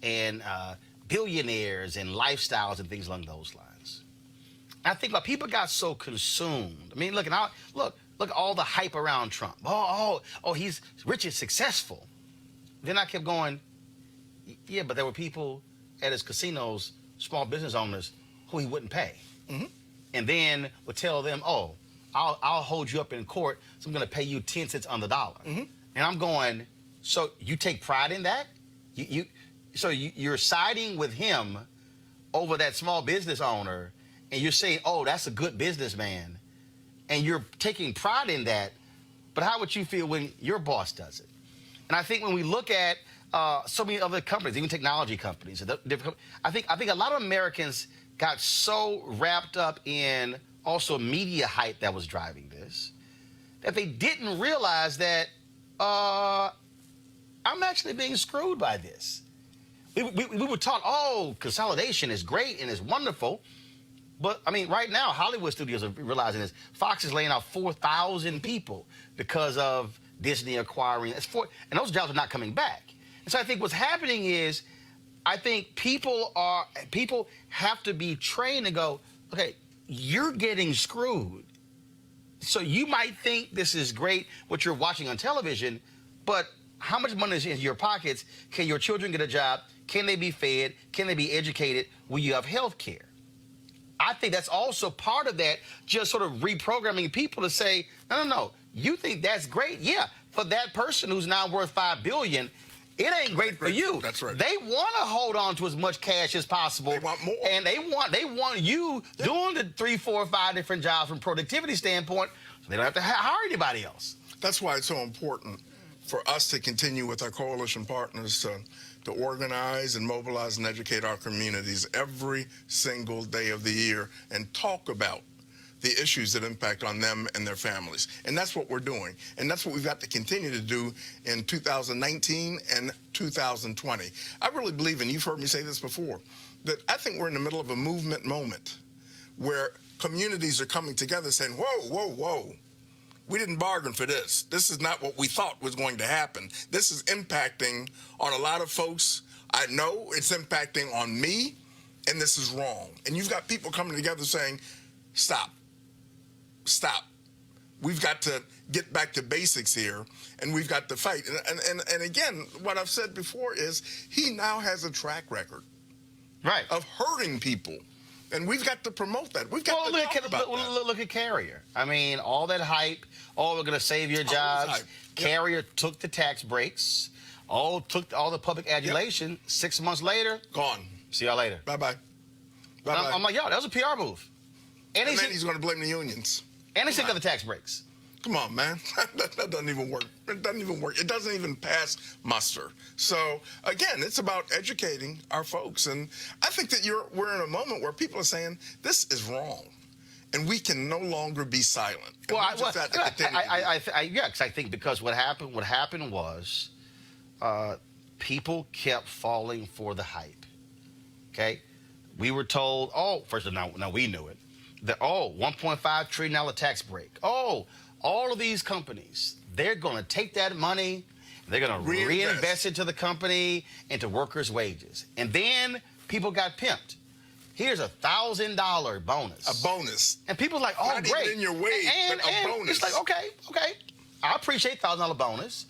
and billionaires and lifestyles and things along those lines. I think like people got so consumed. I mean, look at all the hype around Trump. Oh, he's rich and successful. Then I kept going. Yeah, but there were people at his casinos, small business owners, who he wouldn't pay, and then would tell them, "Oh, I'll hold you up in court, so I'm going to pay you 10 cents on the dollar." And I'm going, so you take pride in that? You're siding with him over that small business owner, and you're saying, "Oh, that's a good businessman," and you're taking pride in that. But how would you feel when your boss does it? And I think when we look at so many other companies, even technology companies, I think a lot of Americans got so wrapped up in also media hype that was driving this that they didn't realize that I'm actually being screwed by this. We were taught, oh, consolidation is great and is wonderful. But, I mean, right now, Hollywood studios are realizing this. Fox is laying off 4,000 people because of Disney acquiring. And those jobs are not coming back. And so I think what's happening is I think people have to be trained to go, okay, you're getting screwed. So you might think this is great, what you're watching on television, but how much money is in your pockets? Can your children get a job? Can they be fed? Can they be educated? Will you have health care? I think that's also part of that, just sort of reprogramming people to say, no, you think that's great? Yeah, for that person who's now worth $5 billion, it ain't great for you. That's right. They want to hold on to as much cash as possible. They want more. And they want you doing the 3, 4, 5 different jobs from a productivity standpoint, so they don't have to hire anybody else. That's why it's so important for us to continue with our coalition partners to organize and mobilize and educate our communities every single day of the year and talk about the issues that impact on them and their families. And that's what we're doing. And that's what we've got to continue to do in 2019 and 2020. I really believe, and you've heard me say this before, that I think we're in the middle of a movement moment where communities are coming together saying, whoa, we didn't bargain for this. This is not what we thought was going to happen. This is impacting on a lot of folks. I know it's impacting on me, and this is wrong. And you've got people coming together saying, stop. We've got to get back to basics here, and we've got to fight. And again, what I've said before is he now has a track record Right. of hurting people And we've got to promote that. We've got to talk about that. Look at Carrier. I mean, all that hype, we're going to save your jobs. Hype. Carrier took the tax breaks, took all the public adulation. 6 months later, gone. See y'all later. Bye-bye. Bye-bye. I'm like, yo, that was a PR move. And then he's going to blame the unions. And he took the tax breaks. Come on, man. That doesn't even work. It doesn't even work. It doesn't even pass muster. So, again, it's about educating our folks. And I think that we're in a moment where people are saying, this is wrong. And we can no longer be silent. Because I think because what happened was people kept falling for the hype. Okay? We were told, first of all, now we knew it, that, $1.5 trillion tax break. All of these companies, they're going to take that money, they're going to reinvest into the company, into workers' wages. And then people got pimped. Here's a $1,000 bonus. A bonus. And people are like, Not great. Even in your wage, but a bonus. It's like, okay. I appreciate $1,000 bonus.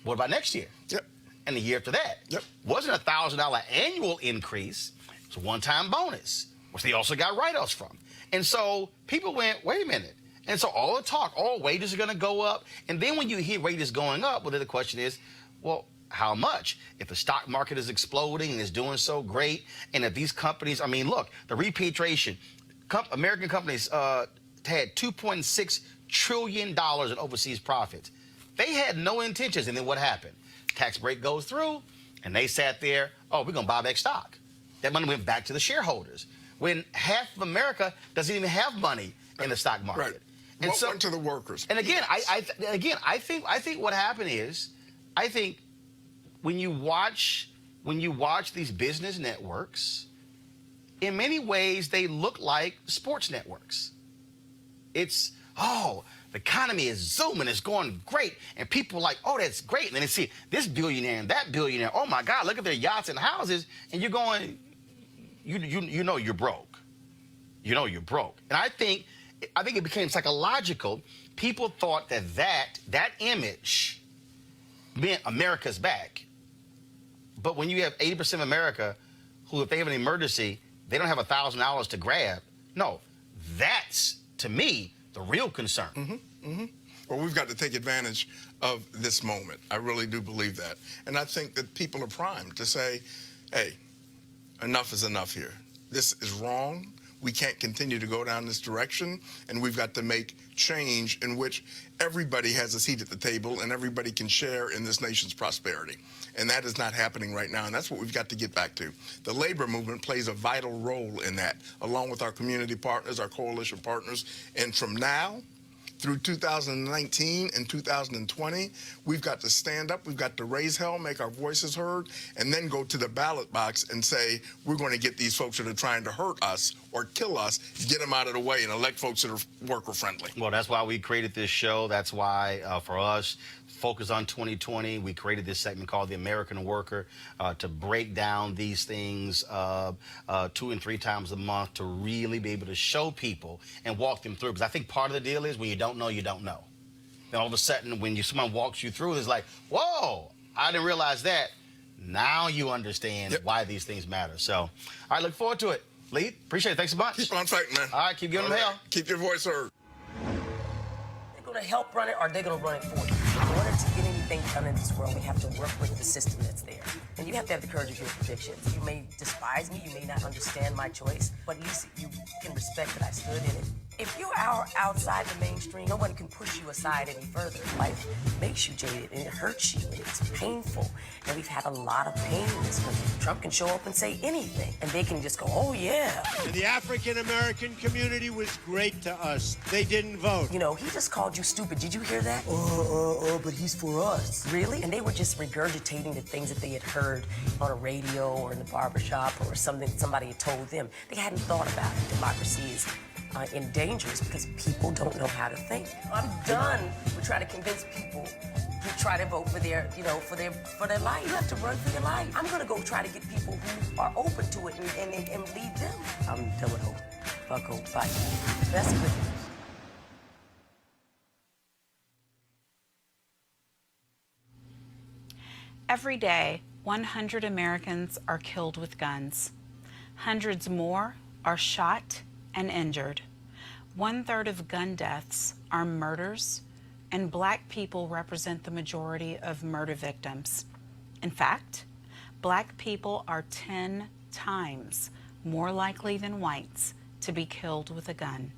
What about next year? Yep. And the year after that? Yep. Wasn't a $1,000 annual increase. It's a one-time bonus, which they also got write-offs from. And so people went, wait a minute. And so all the talk, all wages are going to go up. And then when you hear wages going up, well, then the question is, well, how much? If the stock market is exploding and is doing so great, and if these companies, I mean, look, the repatriation, American companies had $2.6 trillion in overseas profits. They had no intentions. And then what happened? Tax break goes through, and they sat there, we're going to buy back stock. That money went back to the shareholders. When half of America doesn't even have money in the stock market. Right. And what went to the workers? And again, I think what happened is, I think when you watch these business networks, in many ways they look like sports networks. It's the economy is zooming, it's going great, and people are like, that's great. And then they see this billionaire and that billionaire. Oh my God, look at their yachts and houses, and you're going, you know you're broke. You know you're broke. And I think it became psychological. People thought that image meant America's back. But when you have 80% of America who, if they have an emergency, they don't have $1,000 to grab. No, that's, to me, the real concern. Mm-hmm, mm-hmm. Well, we've got to take advantage of this moment. I really do believe that. And I think that people are primed to say, hey, enough is enough here. This is wrong. We can't continue to go down this direction, and we've got to make change in which everybody has a seat at the table and everybody can share in this nation's prosperity. And that is not happening right now, and that's what we've got to get back to. The labor movement plays a vital role in that, along with our community partners, our coalition partners. And from now through 2019 and 2020, we've got to stand up, we've got to raise hell, make our voices heard, and then go to the ballot box and say, we're going to get these folks that are trying to hurt us or kill us, get them out of the way and elect folks that are worker-friendly. Well, that's why we created this show. That's why, for us, Focus on 2020, we created this segment called The American Worker to break down these things 2 and 3 times a month to really be able to show people and walk them through. Because I think part of the deal is when you don't know, you don't know. Then all of a sudden, when someone walks you through, it's like, whoa, I didn't realize that. Now you understand why these things matter. So, I look forward to it. Lee, appreciate it. Thanks a bunch. Keep on fighting, man. All right, keep giving them hell. Keep your voice heard. They're going to help run it, or they're going to run it for you. In order to get anything done in this world, we have to work with the system that's there. And you have to have the courage of your convictions. You may despise me, you may not understand my choice, but at least you can respect that I stood in it. If you're outside the mainstream, no one can push you aside any further. Life makes you jaded, and it hurts you, and it's painful. And we've had a lot of pain in this country. Trump can show up and say anything, and they can just go, oh, yeah. And the African-American community was great to us. They didn't vote. You know, he just called you stupid. Did you hear that? But he's for us. Really? And they were just regurgitating the things that they had heard on a radio or in the barbershop or something somebody had told them. They hadn't thought about it. Democracy is in danger because people don't know how to think. I'm done with trying to convince people to try to vote for their, for their life. You have to run for your life. I'm gonna go try to get people who are open to it and lead them. I'm done with hope. Fuck hope. Bye. That's good news. Every day, 100 Americans are killed with guns. Hundreds more are shot and injured. 1/3 of gun deaths are murders, and Black people represent the majority of murder victims. In fact, Black people are 10 times more likely than whites to be killed with a gun.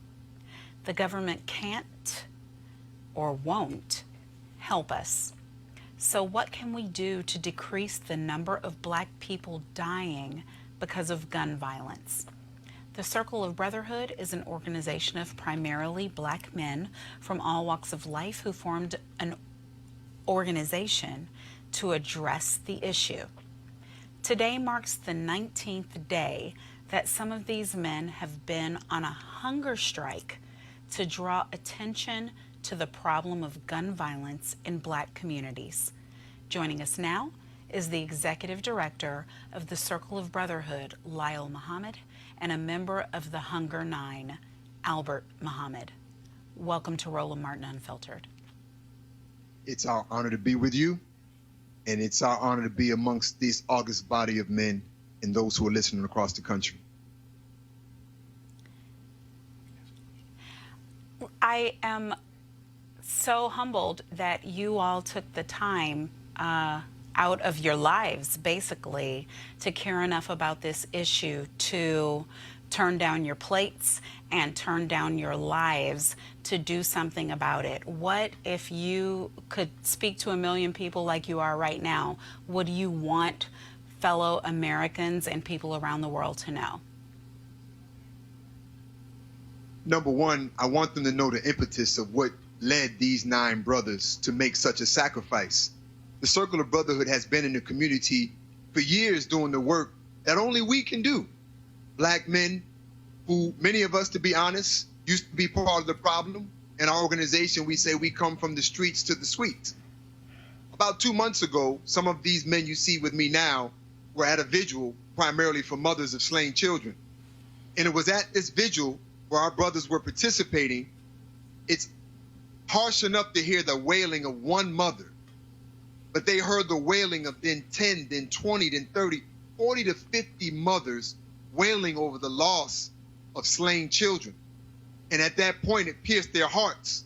The government can't or won't help us. So what can we do to decrease the number of Black people dying because of gun violence? The Circle of Brotherhood is an organization of primarily Black men from all walks of life who formed an organization to address the issue. Today marks the 19th day that some of these men have been on a hunger strike to draw attention to the problem of gun violence in Black communities. Joining us now is the Executive Director of the Circle of Brotherhood, Lyle Muhammad, and a member of the Hunger Nine, Albert Muhammad. Welcome to Roland Martin Unfiltered. It's our honor to be with you, and it's our honor to be amongst this august body of men and those who are listening across the country. I am so humbled that you all took the time out of your lives, basically, to care enough about this issue to turn down your plates and turn down your lives to do something about it. What if you could speak to 1 million people like you are right now? What do you want fellow Americans and people around the world to know? Number one, I want them to know the impetus of what led these 9 brothers to make such a sacrifice. The Circle of Brotherhood has been in the community for years doing the work that only we can do. Black men who, many of us, to be honest, used to be part of the problem. In our organization, we say we come from the streets to the suites. About 2 months ago, some of these men you see with me now were at a vigil primarily for mothers of slain children. And it was at this vigil where our brothers were participating. It's harsh enough to hear the wailing of one mother, but they heard the wailing of then 10, then 20, then 30, 40 to 50 mothers wailing over the loss of slain children. And at that point, it pierced their hearts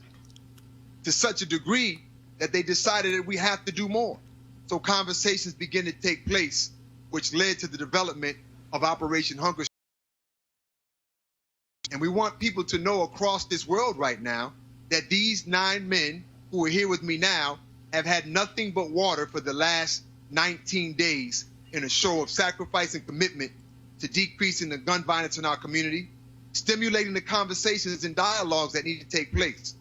to such a degree that they decided that we have to do more. So conversations began to take place, which led to the development of Operation Hunger. And we want people to know across this world right now that these 9 men who are here with me now have had nothing but water for the last 19 days in a show of sacrifice and commitment to decreasing the gun violence in our community, stimulating the conversations and dialogues that need to take place.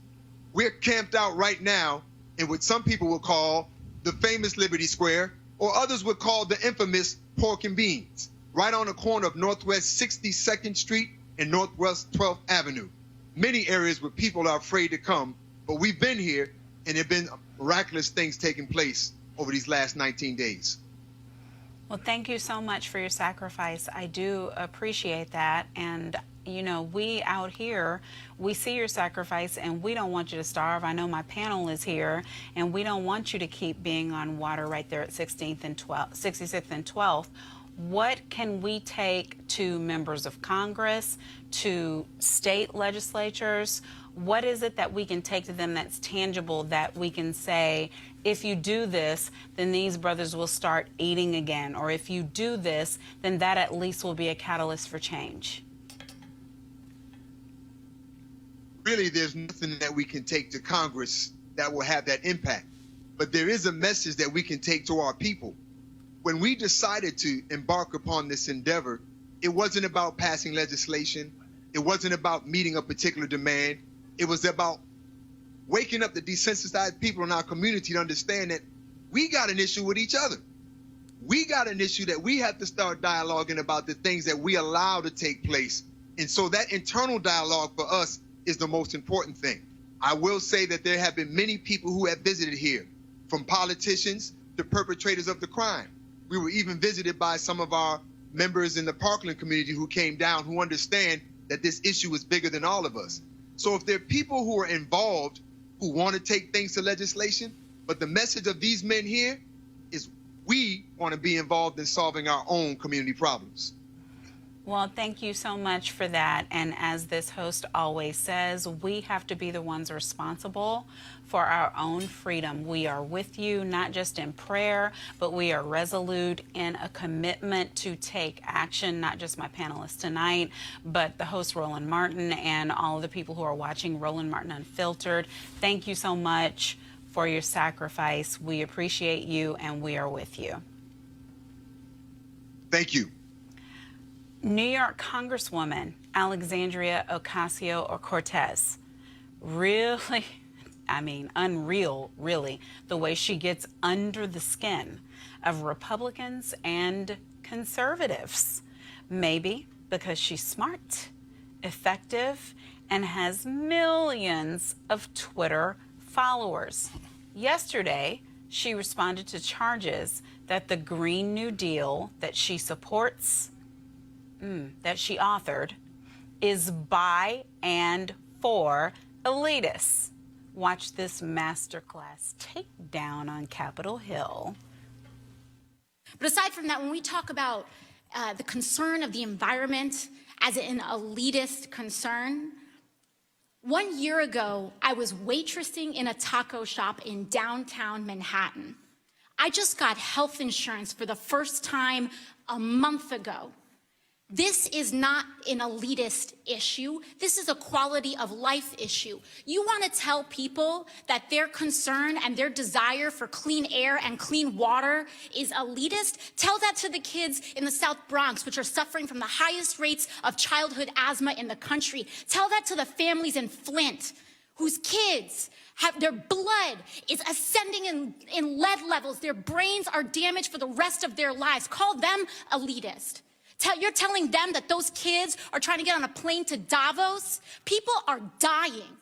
We're camped out right now in what some people will call the famous Liberty Square, or others would call the infamous Pork and Beans, right on the corner of Northwest 62nd Street and Northwest 12th Avenue. Many areas where people are afraid to come, but we've been here and there have been miraculous things taking place over these last 19 days. Well, thank you so much for your sacrifice. I do appreciate that. And, you know, we out here, we see your sacrifice and we don't want you to starve. I know my panel is here and we don't want you to keep being on water right there at 66th and 12th. What can we take to members of Congress, to state legislatures? What is it that we can take to them that's tangible, that we can say, if you do this, then these brothers will start eating again, or if you do this, then that at least will be a catalyst for change? Really, there's nothing that we can take to Congress that will have that impact. But there is a message that we can take to our people. When we decided to embark upon this endeavor, it wasn't about passing legislation. It wasn't about meeting a particular demand. It was about waking up the desensitized people in our community to understand that we got an issue with each other. We got an issue that we have to start dialoguing about the things that we allow to take place. And so that internal dialogue for us is the most important thing. I will say that there have been many people who have visited here, from politicians to perpetrators of the crime. We were even visited by some of our members in the Parkland community who came down, who understand that this issue is bigger than all of us. So if there are people who are involved who want to take things to legislation, but the message of these men here is we want to be involved in solving our own community problems. Well, thank you so much for that. And as this host always says, we have to be the ones responsible for our own freedom. We are with you, not just in prayer, but we are resolute in a commitment to take action, not just my panelists tonight, but the host, Roland Martin, and all of the people who are watching Roland Martin Unfiltered. Thank you so much for your sacrifice. We appreciate you, and we are with you. Thank you. New York Congresswoman Alexandria Ocasio-Cortez, really, I mean, unreal, really, the way she gets under the skin of Republicans and conservatives. Maybe because she's smart, effective, and has millions of Twitter followers. Yesterday, she responded to charges that the Green New Deal that she supports, that she authored, is by and for elitists. Watch this masterclass takedown on Capitol Hill. But aside from that, when we talk about the concern of the environment as an elitist concern, 1 year ago, I was waitressing in a taco shop in downtown Manhattan. I just got health insurance for the first time a month ago. This is not an elitist issue. This is a quality of life issue. You want to tell people that their concern and their desire for clean air and clean water is elitist? Tell that to the kids in the South Bronx, which are suffering from the highest rates of childhood asthma in the country. Tell that to the families in Flint, whose kids have their blood is ascending in lead levels. Their brains are damaged for the rest of their lives. Call them elitist. You're telling them that those kids are trying to get on a plane to Davos? People are dying.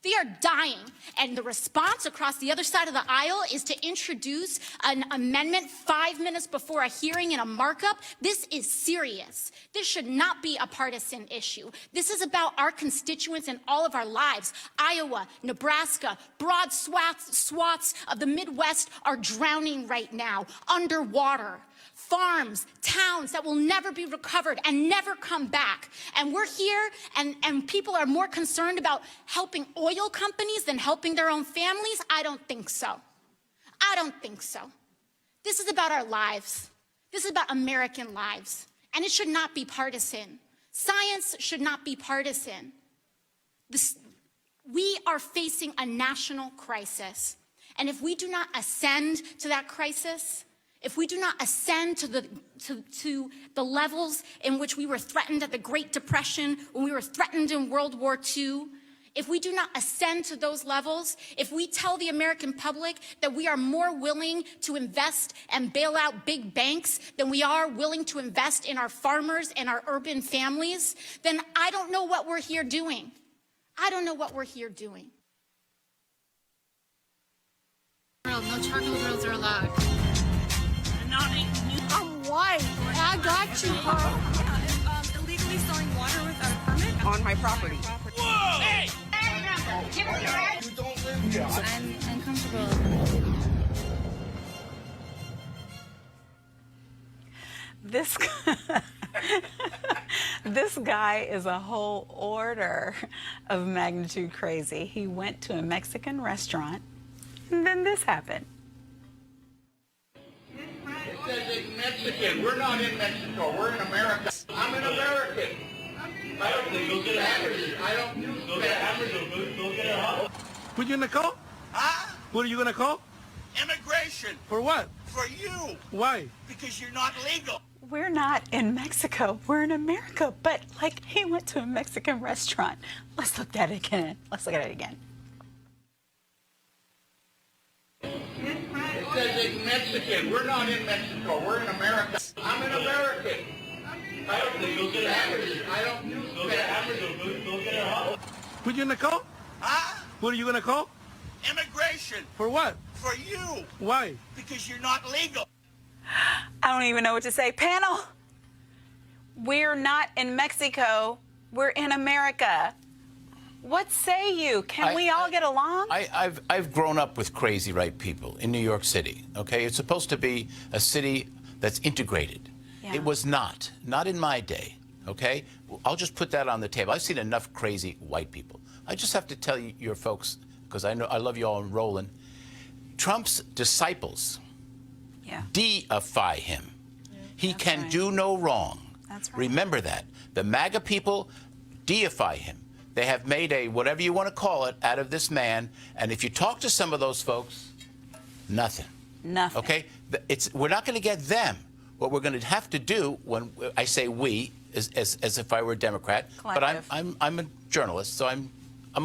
They are dying. And the response across the other side of the aisle is to introduce an amendment 5 minutes before a hearing in a markup. This is serious. This should not be a partisan issue. This is about our constituents and all of our lives. Iowa, Nebraska, broad swaths of the Midwest are drowning right now, underwater. Farms, towns that will never be recovered and never come back. And we're here and people are more concerned about helping oil companies than helping their own families? I don't think so. I don't think so. This is about our lives. This is about American lives. And it should not be partisan. Science should not be partisan. We are facing a national crisis. And if we do not ascend to that crisis, if we do not ascend to the levels in which we were threatened at the Great Depression, when we were threatened in World War II, if we do not ascend to those levels, if we tell the American public that we are more willing to invest and bail out big banks than we are willing to invest in our farmers and our urban families, then I don't know what we're here doing. I don't know what we're here doing. No charcoal grills are allowed. I'm white. I got you, huh? Illegally selling water without a permit On my property. Whoa! Hey! I'm uncomfortable. This guy is a whole order of magnitude crazy. He went to a Mexican restaurant, and then this happened. It says it's Mexican. We're not in Mexico. We're in America. I'm an American. I don't think you'll get hamburgers. I don't go get hamburgers. Go get a hot. What you gonna call? Huh? What are you gonna call? Immigration. For what? For you. Why? Because you're not legal. We're not in Mexico. We're in America. But, like, he went to a Mexican restaurant. Let's look at it again. Let's look at it again. It says it's Mexican. We're not in Mexico. We're in America. I'm an American. I don't think you'll get hamburgers. I don't go get hamburgers. Go get a hot. What you gonna call? Huh? What are you gonna call? Immigration. For what? For you. Why? Because you're not legal. I don't even know what to say. Panel, we're not in Mexico. We're in America. What say you? Can we all get along? I've grown up with crazy right people in New York City, okay? It's supposed to be a city that's integrated. Yeah. It was not in my day, okay? I'll just put that on the table. I've seen enough crazy white people. I just have to tell you, your folks, because I know I love you all, and Roland, Trump's disciples deify him. He can do no wrong. That's right. Remember that. The MAGA people deify him. They have made a, whatever you want to call it, out of this man. And if you talk to some of those folks, nothing. Nothing. Okay? We're not going to get them. What we're going to have to do, when I say we, as if I were a Democrat, but I'm a journalist, so I'm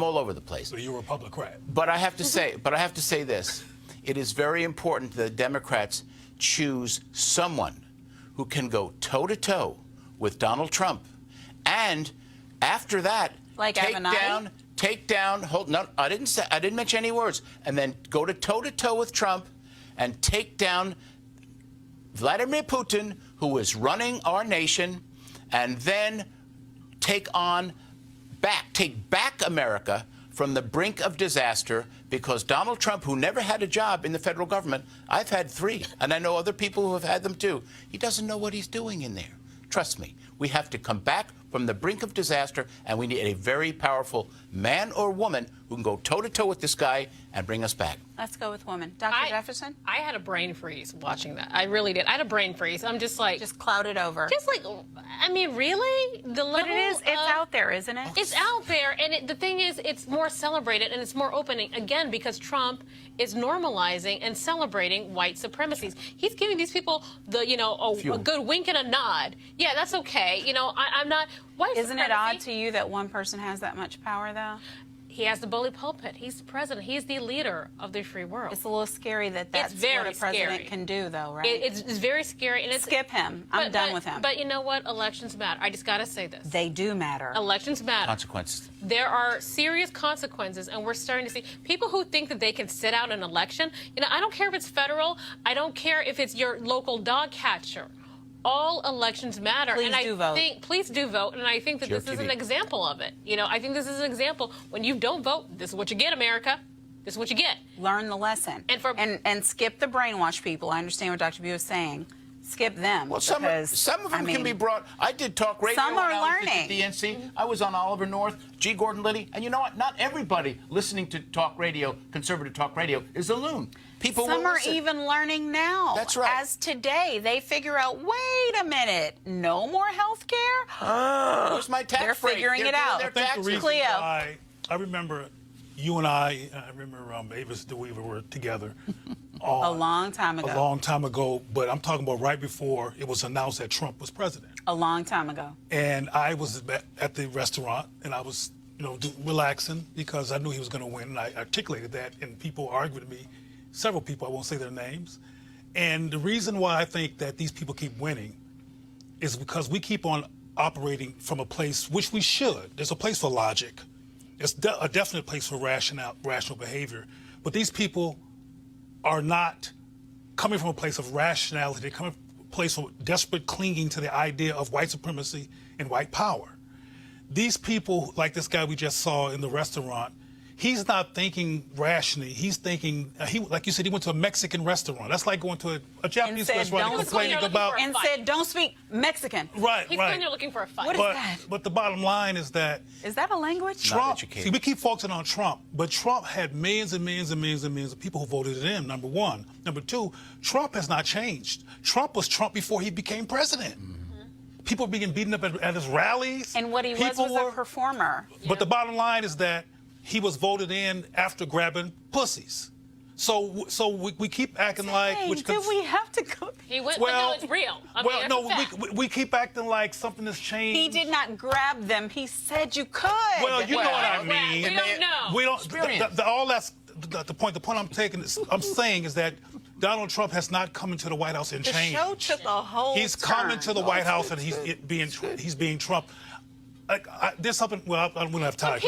all over the place. So you're a Republican. But I have to say this. It is very important that Democrats choose someone who can go toe-to-toe with Donald Trump. And after that, take down, no, I didn't mention any words. And then go to toe-to-toe with Trump and take down Vladimir Putin, who is running our nation, and then take back America from the brink of disaster, because Donald Trump, who never had a job in the federal government, I've had 3, and I know other people who have had them too, he doesn't know what he's doing in there. Trust me, we have to come back from the brink of disaster, and we need a very powerful man or woman who can go toe-to-toe with this guy and bring us back. Let's go with woman. Dr. Jefferson? I had a brain freeze watching that. I really did. I had a brain freeze. I'm just like... Just clouded over. Just like, I mean, really? The level But it's out there, isn't it? It's out there, and the thing is, it's more celebrated and it's more opening, again, because Trump is normalizing and celebrating white supremacies. He's giving these people the, a good wink and a nod. Yeah, that's okay. I'm not... Isn't it odd to you that one person has that much power, though? He has the bully pulpit. He's the president. He's the leader of the free world. It's a little scary that that's what a president can do, though, right? It's very scary. And skip him. I'm done with him. But you know what? Elections matter. I just got to say this. They do matter. Elections matter. Consequences. There are serious consequences, and we're starting to see people who think that they can sit out an election. I don't care if it's federal. I don't care if it's your local dog catcher. All elections matter. Please do vote. Please do vote. And I think that this is an example of it. I think this is an example. When you don't vote, this is what you get, America. This is what you get. Learn the lesson. And skip the brainwash people. I understand what Dr. Bu is saying. Skip them. Well, some of them can be brought. I did talk radio. Some are learning. At the DNC. I was on Oliver North, G. Gordon Liddy, and you know what? Not everybody listening to talk radio, conservative talk radio, is a loon. Some are even learning now. That's right. As today, they figure out, wait a minute, no more health care? Where's my tax They're figuring it out. I think the reason why, I remember you and I remember Avis DeWeaver were together. A long time ago. A long time ago, but I'm talking about right before it was announced that Trump was president. A long time ago. And I was at the restaurant, and I was, relaxing because I knew he was going to win, and I articulated that, and people argued with me. Several people, I won't say their names. And the reason why I think that these people keep winning is because we keep on operating from a place, which we should. There's a place for logic. There's a definite place for rational behavior. But these people are not coming from a place of rationality. They're coming from a place of desperate clinging to the idea of white supremacy and white power. These people, like this guy we just saw in the restaurant, he's not thinking rationally. He's thinking, like you said, he went to a Mexican restaurant. That's like going to a Japanese restaurant and complaining about... And said, don't speak Mexican. Right, He's going there looking for a fight. What is that? But the bottom line is that... Is that a language? Trump, see, we keep focusing on Trump, but Trump had millions and millions and millions and millions of people who voted in him, number one. Number two, Trump has not changed. Trump was Trump before he became president. People were being beaten up at his rallies. And what he was a performer. But the bottom line is that he was voted in after grabbing pussies. So we keep acting like... Did we have to go... He went, well, no, it's real. We keep acting like something has changed. He did not grab them. He said you could. Well, you know what I mean. We don't know. We don't... all that's the point. The point I'm taking is, I'm saying is that Donald Trump has not come into the White House and changed. The show took a whole He's coming to the White House and he's being Trump. There's something. Well, we don't have time.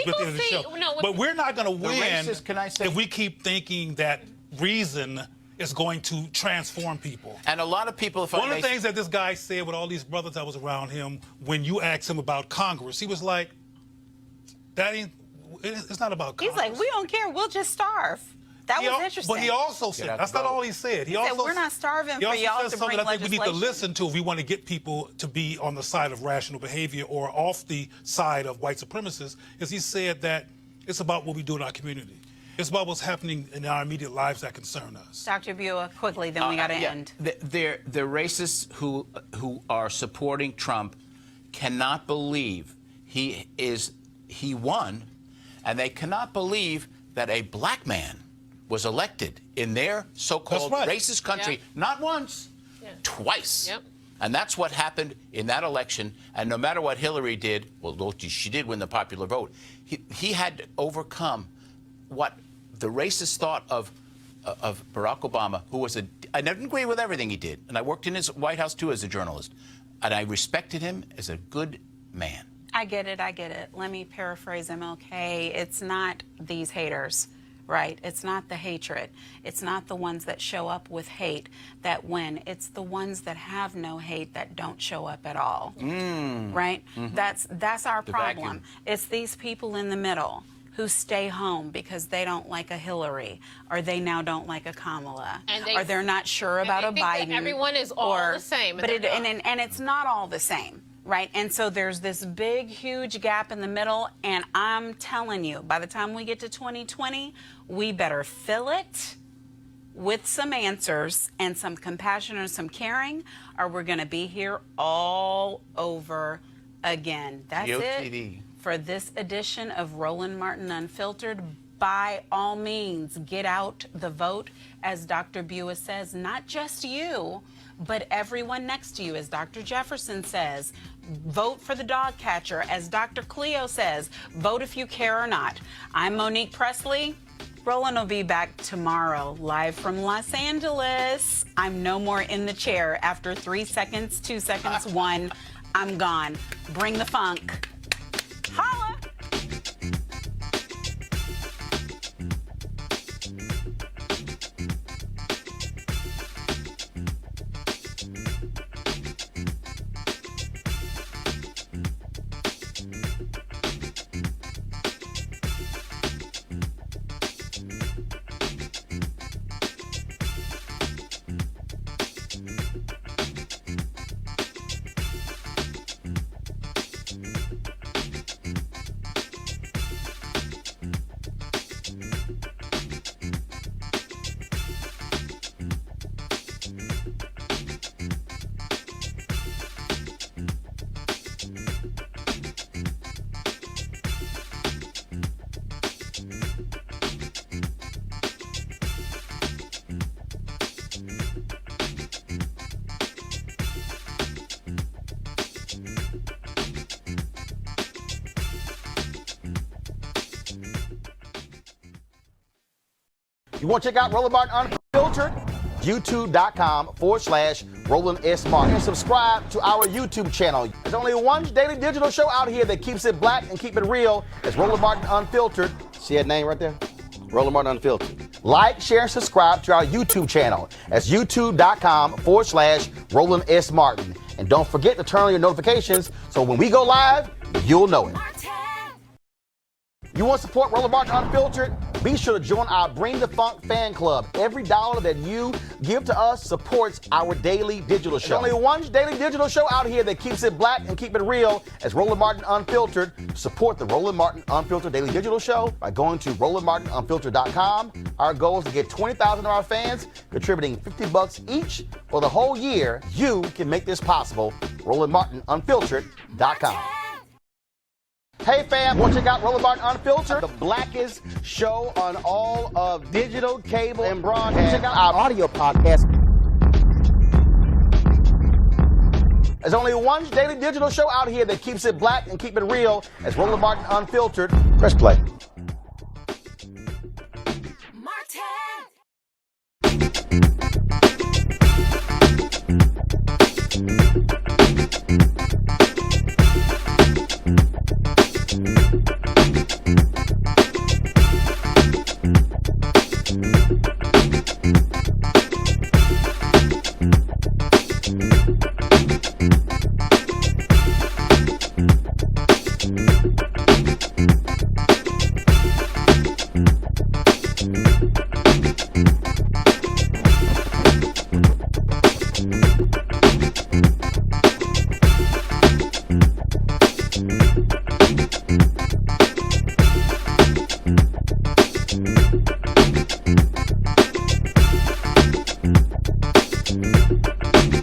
But we're not going to win if we keep thinking that reason is going to transform people. And a lot of people. One of the things that this guy said with all these brothers that was around him, when you asked him about Congress, he was like, "That ain't. It's not about Congress." He's like, "We don't care. We'll just starve." That was interesting. But he also said, that's not all he said. He said, we're not starving for y'all to bring I think we need to legislation. listen to if we want to get people to be on the side of rational behavior or off the side of white supremacists, is he said that it's about what we do in our community. It's about what's happening in our immediate lives that concern us. Dr. Bua, quickly, then we got to end. The racists who are supporting Trump cannot believe he won, and they cannot believe that a black man was elected in their so-called racist country, not once, twice. Yep. And that's what happened in that election. And no matter what Hillary did, well, she did win the popular vote. He had to overcome what the racist thought of Barack Obama, who was I didn't agree with everything he did, and I worked in his White House too as a journalist, and I respected him as a good man. I get it. Let me paraphrase MLK. It's not these haters, right? It's not the hatred. It's not the ones that show up with hate that win. It's the ones that have no hate that don't show up at all, right? Mm-hmm. That's our problem. Vacuum. It's these people in the middle who stay home because they don't like a Hillary, or they now don't like a Kamala, or they're not sure about a Biden. Everyone is all the same. But and it's not all the same, right? And so there's this big, huge gap in the middle, and I'm telling you, by the time we get to 2020, we better fill it with some answers and some compassion and some caring, or we're going to be here all over again. That's it for this edition of Roland Martin Unfiltered. By all means, get out the vote, as Dr. Bua says, not just you, but everyone next to you, as Dr. Jefferson says. Vote for the dog catcher, as Dr. Cleo says. Vote if you care or not. I'm Monique Presley. Roland will be back tomorrow, live from Los Angeles. I'm no more in the chair after 3 seconds, 2 seconds, 1. I'm gone. Bring the funk. Holla! You want to check out Roland Martin Unfiltered? YouTube.com/Roland S. Martin. And subscribe to our YouTube channel. There's only one daily digital show out here that keeps it black and keep it real. It's Roland Martin Unfiltered. See that name right there? Roland Martin Unfiltered. Like, share, and subscribe to our YouTube channel. That's YouTube.com/Roland S. Martin. And don't forget to turn on your notifications so when we go live, you'll know it. You want to support Roland Martin Unfiltered? Be sure to join our Bring the Funk fan club. Every dollar that you give to us supports our daily digital show. There's only one daily digital show out here that keeps it black and keep it real. As Roland Martin Unfiltered. Support the Roland Martin Unfiltered daily digital show by going to RolandMartinUnfiltered.com. Our goal is to get 20,000 of our fans contributing $50 each for the whole year. You can make this possible. RolandMartinUnfiltered.com. Hey fam, want to check out Roland Martin Unfiltered? The blackest show on all of digital, cable, and broadcast. Check out our audio podcast. There's only one daily digital show out here that keeps it black and keep it real. As Roland Martin Unfiltered. Press play. Roland.